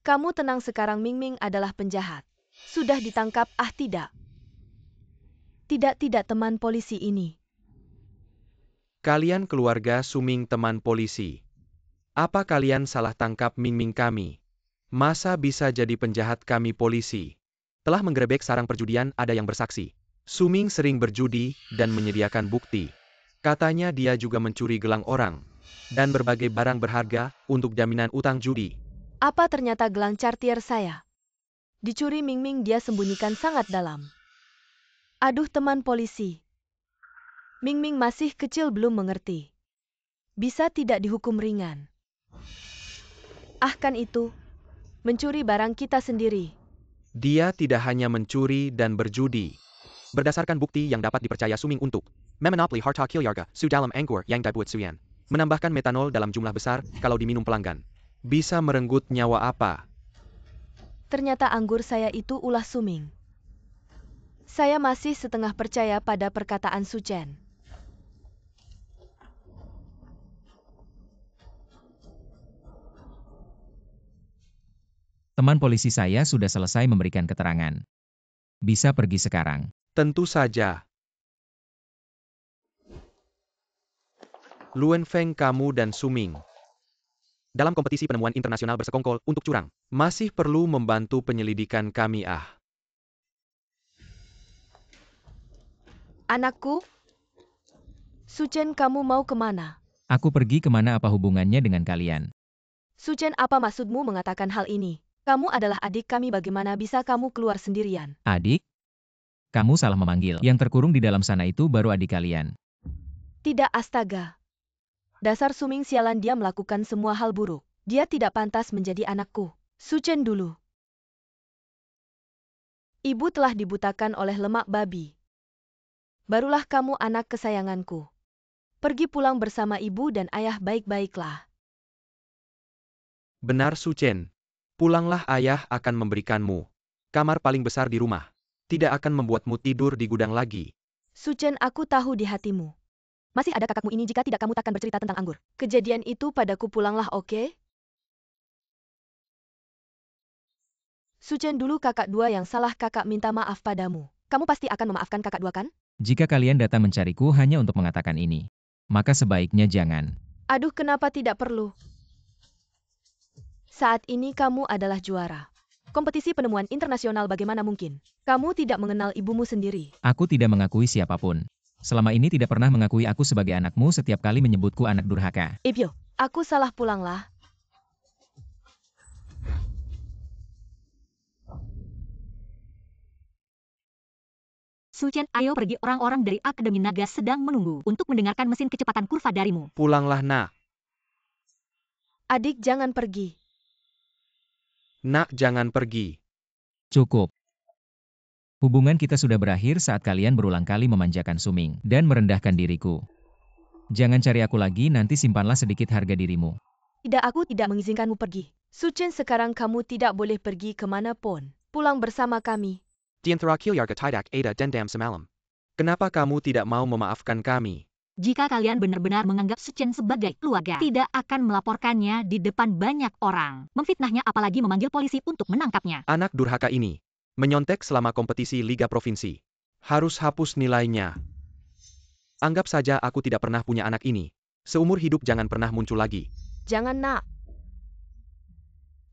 Kamu tenang sekarang, Mingming adalah penjahat. Sudah ditangkap, tidak. Tidak teman polisi ini. Kalian keluarga Suming teman polisi. Apa kalian salah tangkap Mingming kami? Masa bisa jadi penjahat kami polisi? Telah menggerebek sarang perjudian, ada yang bersaksi. Suming sering berjudi dan menyediakan bukti. Katanya dia juga mencuri gelang orang dan berbagai barang berharga untuk jaminan utang judi. Apa ternyata gelang Cartier saya? Dicuri Mingming, dia sembunyikan sangat dalam. Aduh teman polisi. Mingming masih kecil belum mengerti. Bisa tidak dihukum ringan. Kan itu. Mencuri barang kita sendiri. Dia tidak hanya mencuri dan berjudi. Berdasarkan bukti yang dapat dipercaya Suming untuk memonopoli harta keluarga su dalam anggur yang dibuat Suyan. Menambahkan metanol dalam jumlah besar kalau diminum pelanggan. Bisa merenggut nyawa apa? Ternyata anggur saya itu ulah Suming. Saya masih setengah percaya pada perkataan Su Chen. Teman polisi saya sudah selesai memberikan keterangan. Bisa pergi sekarang. Tentu saja. Luen Feng, kamu dan Suming dalam kompetisi penemuan internasional bersekongkol untuk curang, masih perlu membantu penyelidikan kami. Anakku? Su Chen, kamu mau kemana? Aku pergi kemana, apa hubungannya dengan kalian? Su Chen, apa maksudmu mengatakan hal ini? Kamu adalah adik kami, bagaimana bisa kamu keluar sendirian? Adik? Kamu salah memanggil. Yang terkurung di dalam sana itu baru adik kalian. Tidak, astaga. Dasar Suming sialan, dia melakukan semua hal buruk. Dia tidak pantas menjadi anakku. Su Chen dulu. Ibu telah dibutakan oleh lemak babi. Barulah kamu anak kesayanganku. Pergi pulang bersama ibu dan ayah baik-baiklah. Benar Su Chen. Pulanglah, ayah akan memberikanmu kamar paling besar di rumah. Tidak akan membuatmu tidur di gudang lagi. Su Chen, aku tahu di hatimu. Masih ada kakakmu ini, jika tidak kamu takkan bercerita tentang anggur. Kejadian itu padaku, pulanglah, oke? Su Chen, dulu kakak dua yang salah, kakak minta maaf padamu. Kamu pasti akan memaafkan kakak dua, kan? Jika kalian datang mencariku hanya untuk mengatakan ini, maka sebaiknya jangan. Aduh, kenapa tidak perlu? Saat ini kamu adalah juara. Kompetisi penemuan internasional, bagaimana mungkin? Kamu tidak mengenal ibumu sendiri. Aku tidak mengakui siapapun. Selama ini tidak pernah mengakui aku sebagai anakmu, setiap kali menyebutku anak durhaka. Ibyo, aku salah, pulanglah. Su Chen, ayo pergi, orang-orang dari Akademi Naga sedang menunggu untuk mendengarkan mesin kecepatan kurva darimu. Pulanglah, nak. Adik, jangan pergi. Nak, jangan pergi. Cukup. Hubungan kita sudah berakhir saat kalian berulang kali memanjakan Suming dan merendahkan diriku. Jangan cari aku lagi, nanti simpanlah sedikit harga dirimu. Tidak, aku tidak mengizinkanmu pergi. Su Chen, sekarang kamu tidak boleh pergi kemanapun. Pulang bersama kami. Di antara keluarga tidak ada dendam semalam. Kenapa kamu tidak mau memaafkan kami? Jika kalian benar-benar menganggap Su Chen sebagai keluarga, tidak akan melaporkannya di depan banyak orang, memfitnahnya, apalagi memanggil polisi untuk menangkapnya. Anak durhaka ini menyontek selama kompetisi Liga Provinsi. Harus hapus nilainya. Anggap saja aku tidak pernah punya anak ini. Seumur hidup jangan pernah muncul lagi. Jangan, nak.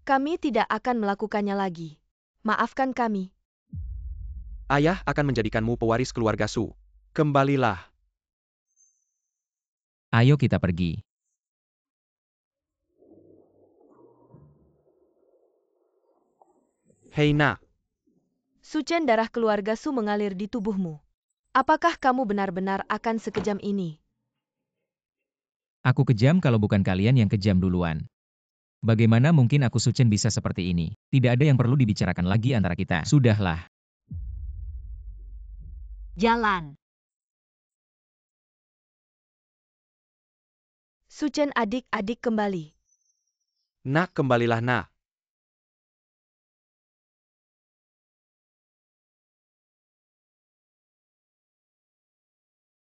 Kami tidak akan melakukannya lagi. Maafkan kami. Ayah akan menjadikanmu pewaris keluarga Su. Kembalilah. Ayo kita pergi. Hei, nak. Su Chen, darah keluarga Su mengalir di tubuhmu. Apakah kamu benar-benar akan sekejam ini? Aku kejam kalau bukan kalian yang kejam duluan. Bagaimana mungkin aku Su Chen bisa seperti ini? Tidak ada yang perlu dibicarakan lagi antara kita. Sudahlah. Jalan. Su Chen, adik-adik kembali. Nak, kembalilah, nak.